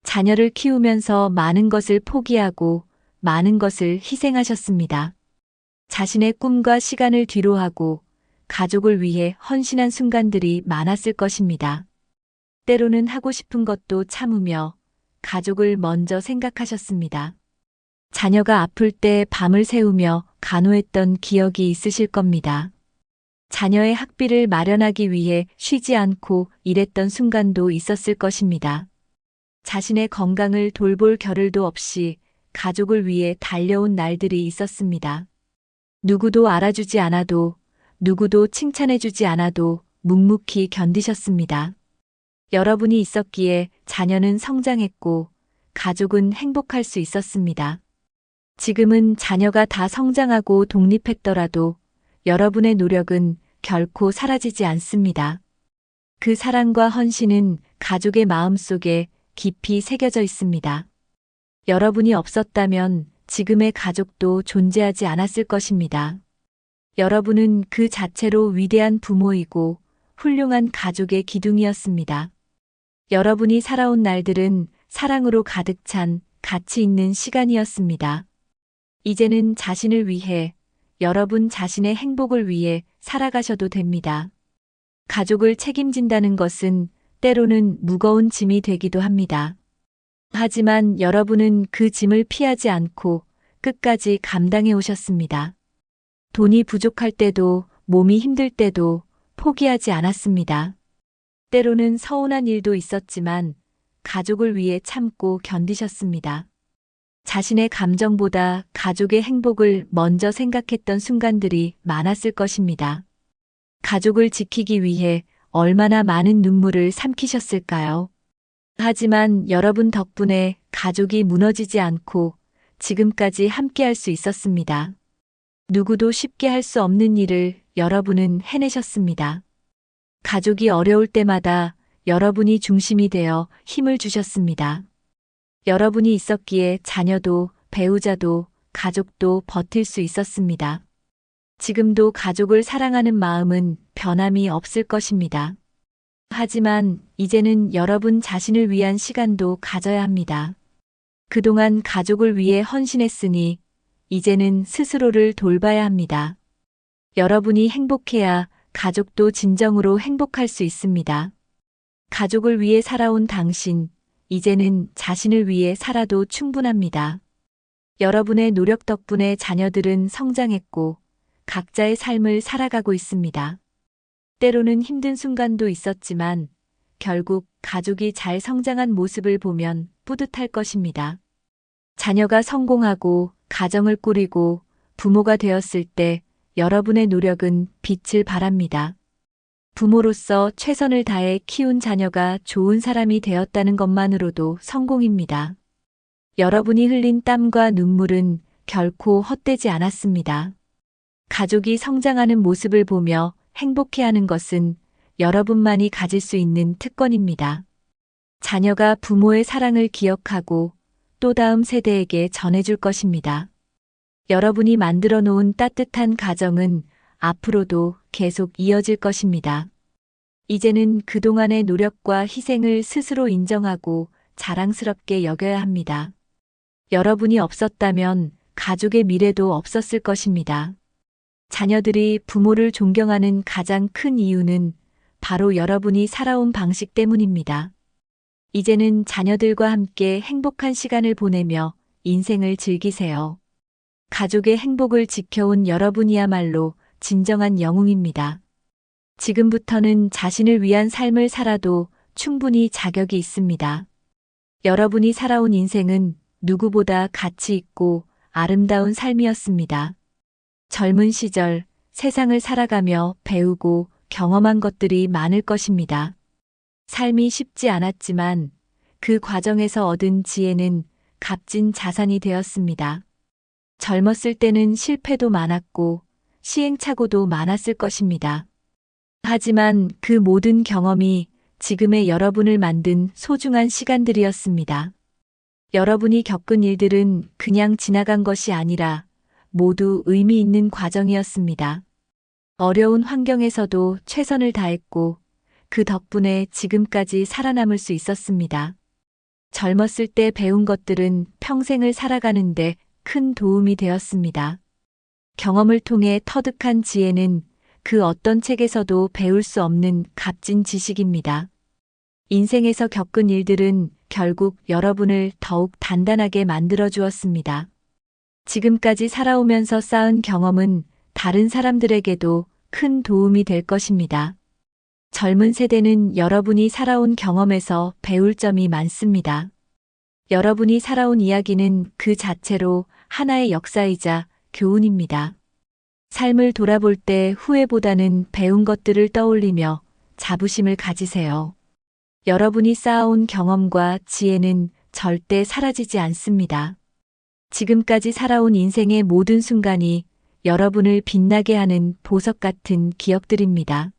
자녀를 키우면서 많은 것을 포기하고 많은 것을 희생하셨습니다. 자신의 꿈과 시간을 뒤로하고 가족을 위해 헌신한 순간들이 많았을 것입니다. 때로는 하고 싶은 것도 참으며 가족을 먼저 생각하셨습니다. 자녀가 아플 때 밤을 새우며 간호했던 기억이 있으실 겁니다. 자녀의 학비를 마련하기 위해 쉬지 않고 일했던 순간도 있었을 것입니다. 자신의 건강을 돌볼 겨를도 없이 가족을 위해 달려온 날들이 있었습니다. 누구도 알아주지 않아도 누구도 칭찬해주지 않아도 묵묵히 견디셨습니다. 여러분이 있었기에 자녀는 성장했고 가족은 행복할 수 있었습니다. 지금은 자녀가 다 성장하고 독립했더라도 여러분의 노력은 결코 사라지지 않습니다. 그 사랑과 헌신은 가족의 마음속에 깊이 새겨져 있습니다. 여러분이 없었다면 지금의 가족도 존재하지 않았을 것입니다. 여러분은 그 자체로 위대한 부모이고 훌륭한 가족의 기둥이었습니다. 여러분이 살아온 날들은 사랑으로 가득 찬 가치 있는 시간이었습니다. 이제는 자신을 위해, 여러분 자신의 행복을 위해 살아가셔도 됩니다. 가족을 책임진다는 것은 때로는 무거운 짐이 되기도 합니다. 하지만 여러분은 그 짐을 피하지 않고 끝까지 감당해 오셨습니다. 돈이 부족할 때도 몸이 힘들 때도 포기하지 않았습니다. 때로는 서운한 일도 있었지만 가족을 위해 참고 견디셨습니다. 자신의 감정보다 가족의 행복을 먼저 생각했던 순간들이 많았을 것입니다. 가족을 지키기 위해 얼마나 많은 눈물을 삼키셨을까요? 하지만 여러분 덕분에 가족이 무너지지 않고 지금까지 함께할 수 있었습니다. 누구도 쉽게 할 수 없는 일을 여러분은 해내셨습니다. 가족이 어려울 때마다 여러분이 중심이 되어 힘을 주셨습니다. 여러분이 있었기에 자녀도, 배우자도, 가족도 버틸 수 있었습니다. 지금도 가족을 사랑하는 마음은 변함이 없을 것입니다. 하지만 이제는 여러분 자신을 위한 시간도 가져야 합니다. 그동안 가족을 위해 헌신했으니 이제는 스스로를 돌봐야 합니다. 여러분이 행복해야 가족도 진정으로 행복할 수 있습니다. 가족을 위해 살아온 당신, 이제는 자신을 위해 살아도 충분합니다. 여러분의 노력 덕분에 자녀들은 성장했고 각자의 삶을 살아가고 있습니다. 때로는 힘든 순간도 있었지만 결국 가족이 잘 성장한 모습을 보면 뿌듯할 것입니다. 자녀가 성공하고 가정을 꾸리고 부모가 되었을 때 여러분의 노력은 빛을 발합니다. 부모로서 최선을 다해 키운 자녀가 좋은 사람이 되었다는 것만으로도 성공입니다. 여러분이 흘린 땀과 눈물은 결코 헛되지 않았습니다. 가족이 성장하는 모습을 보며 행복해하는 것은 여러분만이 가질 수 있는 특권입니다. 자녀가 부모의 사랑을 기억하고 또 다음 세대에게 전해줄 것입니다. 여러분이 만들어 놓은 따뜻한 가정은 앞으로도 계속 이어질 것입니다. 이제는 그동안의 노력과 희생을 스스로 인정하고 자랑스럽게 여겨야 합니다. 여러분이 없었다면 가족의 미래도 없었을 것입니다. 자녀들이 부모를 존경하는 가장 큰 이유는 바로 여러분이 살아온 방식 때문입니다. 이제는 자녀들과 함께 행복한 시간을 보내며 인생을 즐기세요. 가족의 행복을 지켜온 여러분이야말로 진정한 영웅입니다. 지금부터는 자신을 위한 삶을 살아도 충분히 자격이 있습니다. 여러분이 살아온 인생은 누구보다 가치 있고 아름다운 삶이었습니다. 젊은 시절 세상을 살아가며 배우고 경험한 것들이 많을 것입니다. 삶이 쉽지 않았지만 그 과정에서 얻은 지혜는 값진 자산이 되었습니다. 젊었을 때는 실패도 많았고 시행착오도 많았을 것입니다. 하지만 그 모든 경험이 지금의 여러분을 만든 소중한 시간들이었습니다. 여러분이 겪은 일들은 그냥 지나간 것이 아니라 모두 의미 있는 과정이었습니다. 어려운 환경에서도 최선을 다했고 그 덕분에 지금까지 살아남을 수 있었습니다. 젊었을 때 배운 것들은 평생을 살아가는데 큰 도움이 되었습니다. 경험을 통해 터득한 지혜는 그 어떤 책에서도 배울 수 없는 값진 지식입니다. 인생에서 겪은 일들은 결국 여러분을 더욱 단단하게 만들어 주었습니다. 지금까지 살아오면서 쌓은 경험은 다른 사람들에게도 큰 도움이 될 것입니다. 젊은 세대는 여러분이 살아온 경험에서 배울 점이 많습니다. 여러분이 살아온 이야기는 그 자체로 하나의 역사이자 교훈입니다. 삶을 돌아볼 때 후회보다는 배운 것들을 떠올리며 자부심을 가지세요. 여러분이 쌓아온 경험과 지혜는 절대 사라지지 않습니다. 지금까지 살아온 인생의 모든 순간이 여러분을 빛나게 하는 보석 같은 기억들입니다.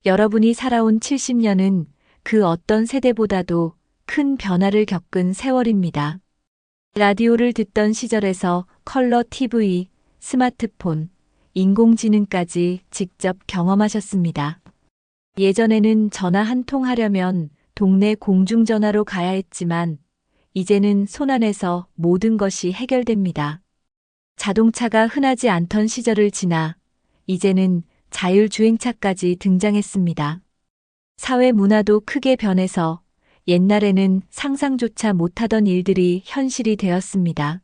여러분이 살아온 70년은 그 어떤 세대보다도 큰 변화를 겪은 세월입니다. 라디오를 듣던 시절에서 컬러 TV, 스마트폰, 인공지능까지 직접 경험하셨습니다. 예전에는 전화 한 통 하려면 동네 공중전화로 가야 했지만 이제는 손안에서 모든 것이 해결됩니다. 자동차가 흔하지 않던 시절을 지나 이제는 자율주행차까지 등장했습니다. 사회 문화도 크게 변해서 옛날에는 상상조차 못하던 일들이 현실이 되었습니다.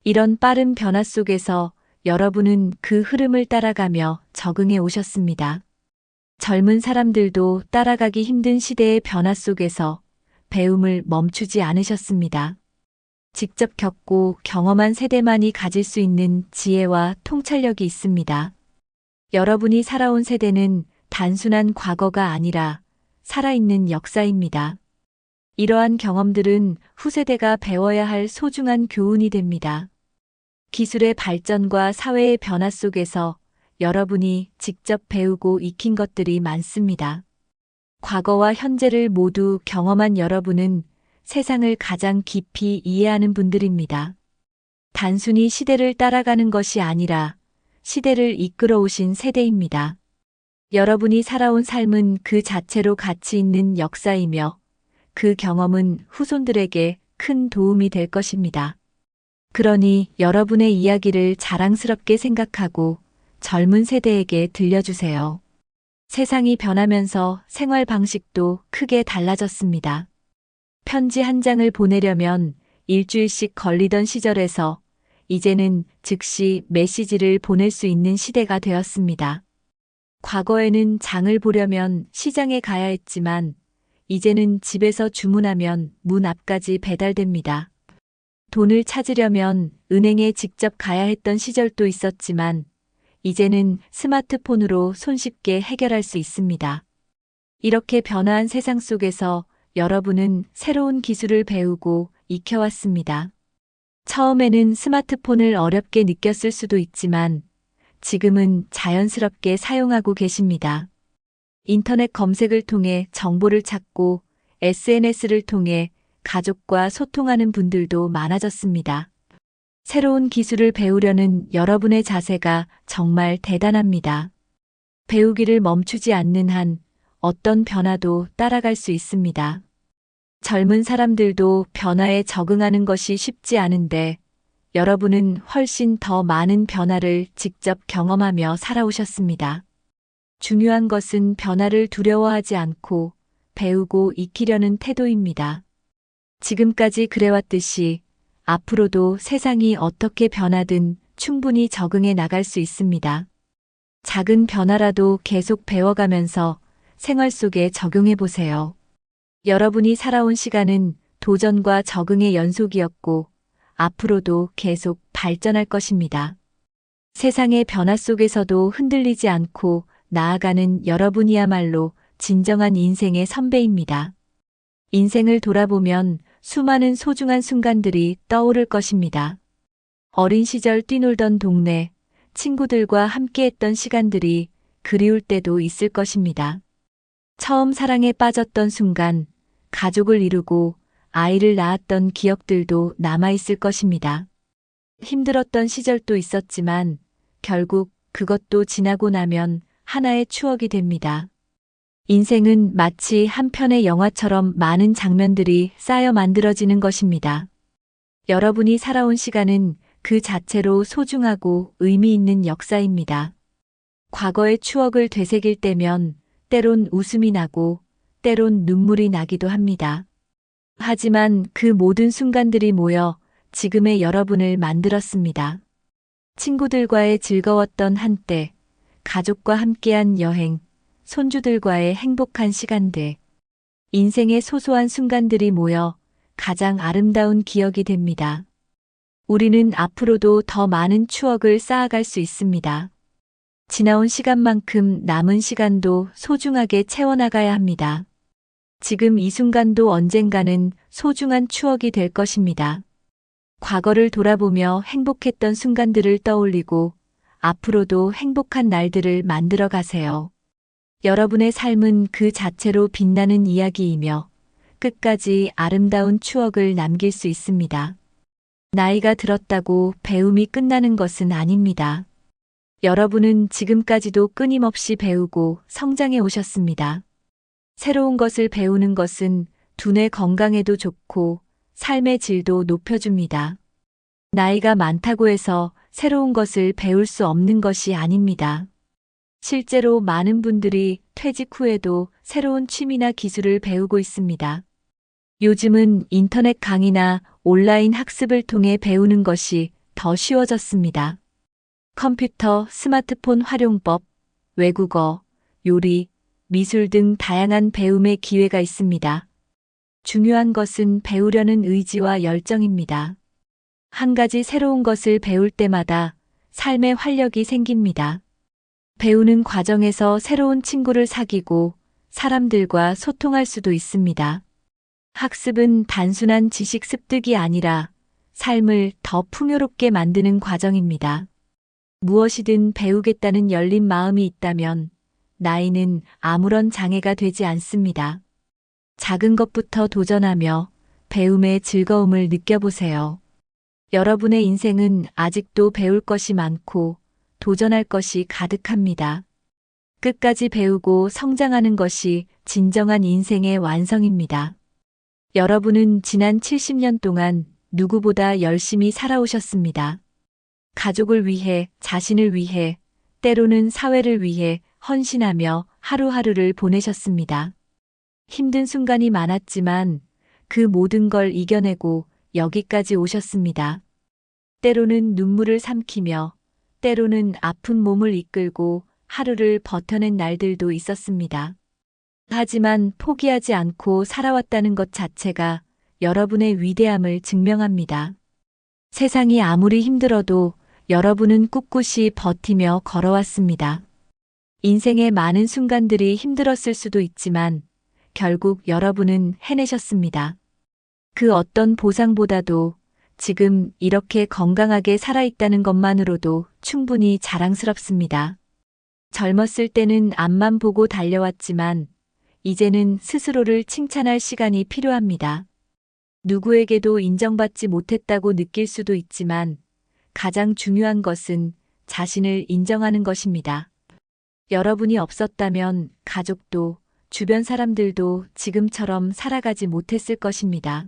이런 빠른 변화 속에서 여러분은 그 흐름을 따라가며 적응해 오셨습니다. 젊은 사람들도 따라가기 힘든 시대의 변화 속에서 배움을 멈추지 않으셨습니다. 직접 겪고 경험한 세대만이 가질 수 있는 지혜와 통찰력이 있습니다. 여러분이 살아온 세대는 단순한 과거가 아니라 살아있는 역사입니다. 이러한 경험들은 후세대가 배워야 할 소중한 교훈이 됩니다. 기술의 발전과 사회의 변화 속에서 여러분이 직접 배우고 익힌 것들이 많습니다. 과거와 현재를 모두 경험한 여러분은 세상을 가장 깊이 이해하는 분들입니다. 단순히 시대를 따라가는 것이 아니라 시대를 이끌어 오신 세대입니다. 여러분이 살아온 삶은 그 자체로 가치 있는 역사이며 그 경험은 후손들에게 큰 도움이 될 것입니다. 그러니 여러분의 이야기를 자랑스럽게 생각하고 젊은 세대에게 들려주세요. 세상이 변하면서 생활 방식도 크게 달라졌습니다. 편지 한 장을 보내려면 일주일씩 걸리던 시절에서 이제는 즉시 메시지를 보낼 수 있는 시대가 되었습니다. 과거에는 장을 보려면 시장에 가야 했지만 이제는 집에서 주문하면 문 앞까지 배달됩니다. 돈을 찾으려면 은행에 직접 가야 했던 시절도 있었지만 이제는 스마트폰으로 손쉽게 해결할 수 있습니다. 이렇게 변화한 세상 속에서 여러분은 새로운 기술을 배우고 익혀왔습니다. 처음에는 스마트폰을 어렵게 느꼈을 수도 있지만 지금은 자연스럽게 사용하고 계십니다. 인터넷 검색을 통해 정보를 찾고 SNS를 통해 가족과 소통하는 분들도 많아졌습니다. 새로운 기술을 배우려는 여러분의 자세가 정말 대단합니다. 배우기를 멈추지 않는 한 어떤 변화도 따라갈 수 있습니다. 젊은 사람들도 변화에 적응하는 것이 쉽지 않은데 여러분은 훨씬 더 많은 변화를 직접 경험하며 살아오셨습니다. 중요한 것은 변화를 두려워하지 않고 배우고 익히려는 태도입니다. 지금까지 그래왔듯이 앞으로도 세상이 어떻게 변하든 충분히 적응해 나갈 수 있습니다. 작은 변화라도 계속 배워가면서 생활 속에 적용해 보세요. 여러분이 살아온 시간은 도전과 적응의 연속이었고 앞으로도 계속 발전할 것입니다. 세상의 변화 속에서도 흔들리지 않고 나아가는 여러분이야말로 진정한 인생의 선배입니다. 인생을 돌아보면 수많은 소중한 순간들이 떠오를 것입니다. 어린 시절 뛰놀던 동네, 친구들과 함께했던 시간들이 그리울 때도 있을 것입니다. 처음 사랑에 빠졌던 순간, 가족을 이루고 아이를 낳았던 기억들도 남아있을 것입니다. 힘들었던 시절도 있었지만 결국 그것도 지나고 나면 하나의 추억이 됩니다. 인생은 마치 한 편의 영화처럼 많은 장면들이 쌓여 만들어지는 것입니다. 여러분이 살아온 시간은 그 자체로 소중하고 의미 있는 역사입니다. 과거의 추억을 되새길 때면 때론 웃음이 나고 때론 눈물이 나기도 합니다. 하지만 그 모든 순간들이 모여 지금의 여러분을 만들었습니다. 친구들과의 즐거웠던 한때, 가족과 함께한 여행, 손주들과의 행복한 시간들, 인생의 소소한 순간들이 모여 가장 아름다운 기억이 됩니다. 우리는 앞으로도 더 많은 추억을 쌓아갈 수 있습니다. 지나온 시간만큼 남은 시간도 소중하게 채워나가야 합니다. 지금 이 순간도 언젠가는 소중한 추억이 될 것입니다. 과거를 돌아보며 행복했던 순간들을 떠올리고 앞으로도 행복한 날들을 만들어 가세요. 여러분의 삶은 그 자체로 빛나는 이야기이며 끝까지 아름다운 추억을 남길 수 있습니다. 나이가 들었다고 배움이 끝나는 것은 아닙니다. 여러분은 지금까지도 끊임없이 배우고 성장해 오셨습니다. 새로운 것을 배우는 것은 두뇌 건강에도 좋고 삶의 질도 높여줍니다. 나이가 많다고 해서 새로운 것을 배울 수 없는 것이 아닙니다. 실제로 많은 분들이 퇴직 후에도 새로운 취미나 기술을 배우고 있습니다. 요즘은 인터넷 강의나 온라인 학습을 통해 배우는 것이 더 쉬워졌습니다. 컴퓨터, 스마트폰 활용법, 외국어, 요리, 미술 등 다양한 배움의 기회가 있습니다. 중요한 것은 배우려는 의지와 열정입니다. 한 가지 새로운 것을 배울 때마다 삶의 활력이 생깁니다. 배우는 과정에서 새로운 친구를 사귀고 사람들과 소통할 수도 있습니다. 학습은 단순한 지식 습득이 아니라 삶을 더 풍요롭게 만드는 과정입니다. 무엇이든 배우겠다는 열린 마음이 있다면 나이는 아무런 장애가 되지 않습니다. 작은 것부터 도전하며 배움의 즐거움을 느껴보세요. 여러분의 인생은 아직도 배울 것이 많고 도전할 것이 가득합니다. 끝까지 배우고 성장하는 것이 진정한 인생의 완성입니다. 여러분은 지난 70년 동안 누구보다 열심히 살아오셨습니다. 가족을 위해, 자신을 위해, 때로는 사회를 위해 헌신하며 하루하루를 보내셨습니다. 힘든 순간이 많았지만 그 모든 걸 이겨내고 여기까지 오셨습니다. 때로는 눈물을 삼키며, 때로는 아픈 몸을 이끌고 하루를 버텨낸 날들도 있었습니다. 하지만 포기하지 않고 살아왔다는 것 자체가 여러분의 위대함을 증명합니다. 세상이 아무리 힘들어도 여러분은 꿋꿋이 버티며 걸어왔습니다. 인생의 많은 순간들이 힘들었을 수도 있지만 결국 여러분은 해내셨습니다. 그 어떤 보상보다도 지금 이렇게 건강하게 살아있다는 것만으로도 충분히 자랑스럽습니다. 젊었을 때는 앞만 보고 달려왔지만 이제는 스스로를 칭찬할 시간이 필요합니다. 누구에게도 인정받지 못했다고 느낄 수도 있지만 가장 중요한 것은 자신을 인정하는 것입니다. 여러분이 없었다면 가족도 주변 사람들도 지금처럼 살아가지 못했을 것입니다.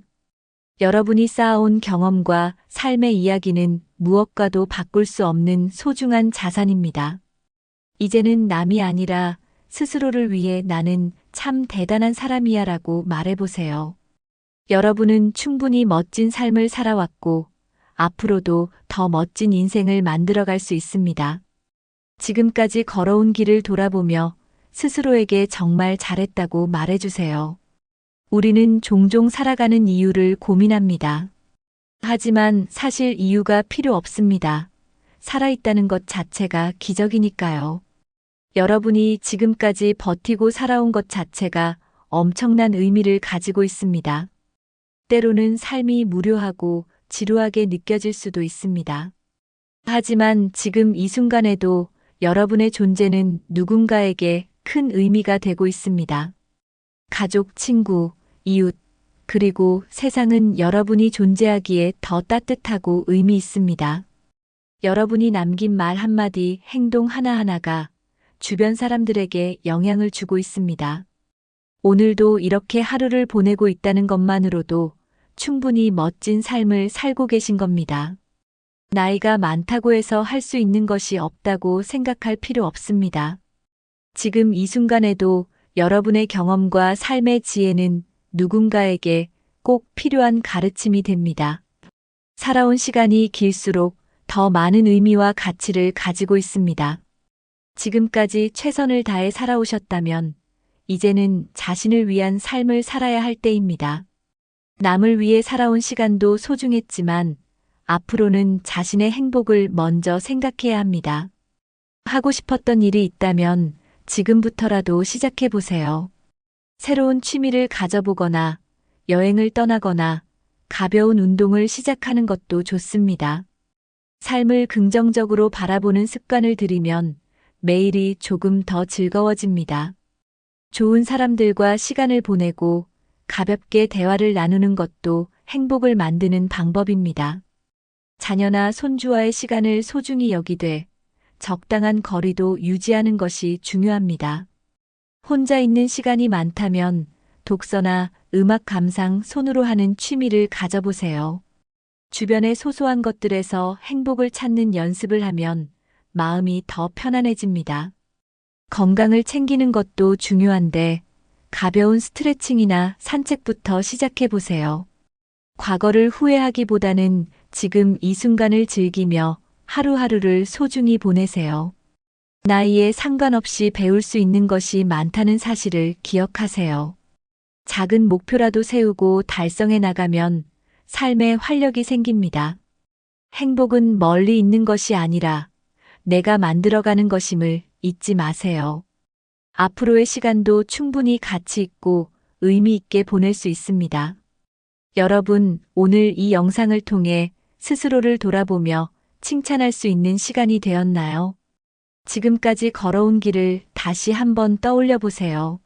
여러분이 쌓아온 경험과 삶의 이야기는 무엇과도 바꿀 수 없는 소중한 자산입니다. 이제는 남이 아니라 스스로를 위해 나는 참 대단한 사람이야 라고 말해보세요. 여러분은 충분히 멋진 삶을 살아왔고 앞으로도 더 멋진 인생을 만들어갈 수 있습니다. 지금까지 걸어온 길을 돌아보며 스스로에게 정말 잘했다고 말해주세요. 우리는 종종 살아가는 이유를 고민합니다. 하지만 사실 이유가 필요 없습니다. 살아있다는 것 자체가 기적이니까요. 여러분이 지금까지 버티고 살아온 것 자체가 엄청난 의미를 가지고 있습니다. 때로는 삶이 무료하고 지루하게 느껴질 수도 있습니다. 하지만 지금 이 순간에도 여러분의 존재는 누군가에게 큰 의미가 되고 있습니다. 가족, 친구, 이웃, 그리고 세상은 여러분이 존재하기에 더 따뜻하고 의미 있습니다. 여러분이 남긴 말 한마디, 행동 하나하나가 주변 사람들에게 영향을 주고 있습니다. 오늘도 이렇게 하루를 보내고 있다는 것만으로도 충분히 멋진 삶을 살고 계신 겁니다. 나이가 많다고 해서 할 수 있는 것이 없다고 생각할 필요 없습니다. 지금 이 순간에도 여러분의 경험과 삶의 지혜는 누군가에게 꼭 필요한 가르침이 됩니다. 살아온 시간이 길수록 더 많은 의미와 가치를 가지고 있습니다. 지금까지 최선을 다해 살아오셨다면 이제는 자신을 위한 삶을 살아야 할 때입니다. 남을 위해 살아온 시간도 소중했지만 앞으로는 자신의 행복을 먼저 생각해야 합니다. 하고 싶었던 일이 있다면 지금부터라도 시작해 보세요. 새로운 취미를 가져보거나 여행을 떠나거나 가벼운 운동을 시작하는 것도 좋습니다. 삶을 긍정적으로 바라보는 습관을 들이면 매일이 조금 더 즐거워집니다. 좋은 사람들과 시간을 보내고 가볍게 대화를 나누는 것도 행복을 만드는 방법입니다. 자녀나 손주와의 시간을 소중히 여기되 적당한 거리도 유지하는 것이 중요합니다. 혼자 있는 시간이 많다면 독서나 음악 감상, 손으로 하는 취미를 가져보세요. 주변의 소소한 것들에서 행복을 찾는 연습을 하면 마음이 더 편안해집니다. 건강을 챙기는 것도 중요한데 가벼운 스트레칭이나 산책부터 시작해 보세요. 과거를 후회하기보다는 지금 이 순간을 즐기며 하루하루를 소중히 보내세요. 나이에 상관없이 배울 수 있는 것이 많다는 사실을 기억하세요. 작은 목표라도 세우고 달성해 나가면 삶에 활력이 생깁니다. 행복은 멀리 있는 것이 아니라 내가 만들어가는 것임을 잊지 마세요. 앞으로의 시간도 충분히 가치 있고 의미 있게 보낼 수 있습니다. 여러분, 오늘 이 영상을 통해 스스로를 돌아보며 칭찬할 수 있는 시간이 되었나요? 지금까지 걸어온 길을 다시 한번 떠올려 보세요.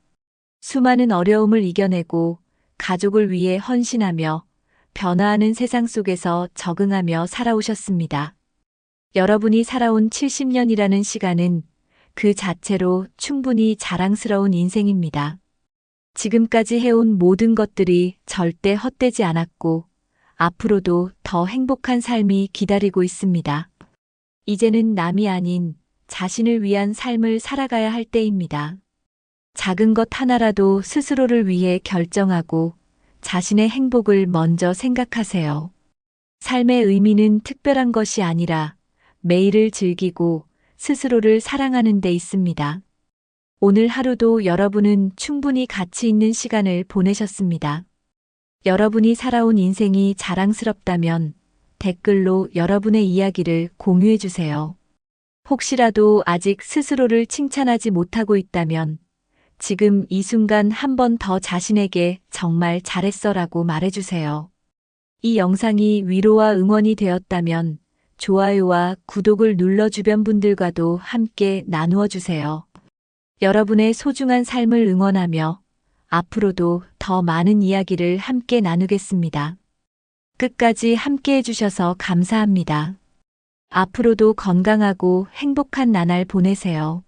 수많은 어려움을 이겨내고 가족을 위해 헌신하며 변화하는 세상 속에서 적응하며 살아오셨습니다. 여러분이 살아온 70년이라는 시간은 그 자체로 충분히 자랑스러운 인생입니다. 지금까지 해온 모든 것들이 절대 헛되지 않았고 앞으로도 더 행복한 삶이 기다리고 있습니다. 이제는 남이 아닌 자신을 위한 삶을 살아가야 할 때입니다. 작은 것 하나라도 스스로를 위해 결정하고 자신의 행복을 먼저 생각하세요. 삶의 의미는 특별한 것이 아니라 매일을 즐기고 스스로를 사랑하는 데 있습니다. 오늘 하루도 여러분은 충분히 가치 있는 시간을 보내셨습니다. 여러분이 살아온 인생이 자랑스럽다면 댓글로 여러분의 이야기를 공유해 주세요. 혹시라도 아직 스스로를 칭찬하지 못하고 있다면 지금 이 순간 한 번 더 자신에게 정말 잘했어라고 말해주세요. 이 영상이 위로와 응원이 되었다면 좋아요와 구독을 눌러 주변 분들과도 함께 나누어 주세요. 여러분의 소중한 삶을 응원하며 앞으로도 더 많은 이야기를 함께 나누겠습니다. 끝까지 함께 해주셔서 감사합니다. 앞으로도 건강하고 행복한 나날 보내세요.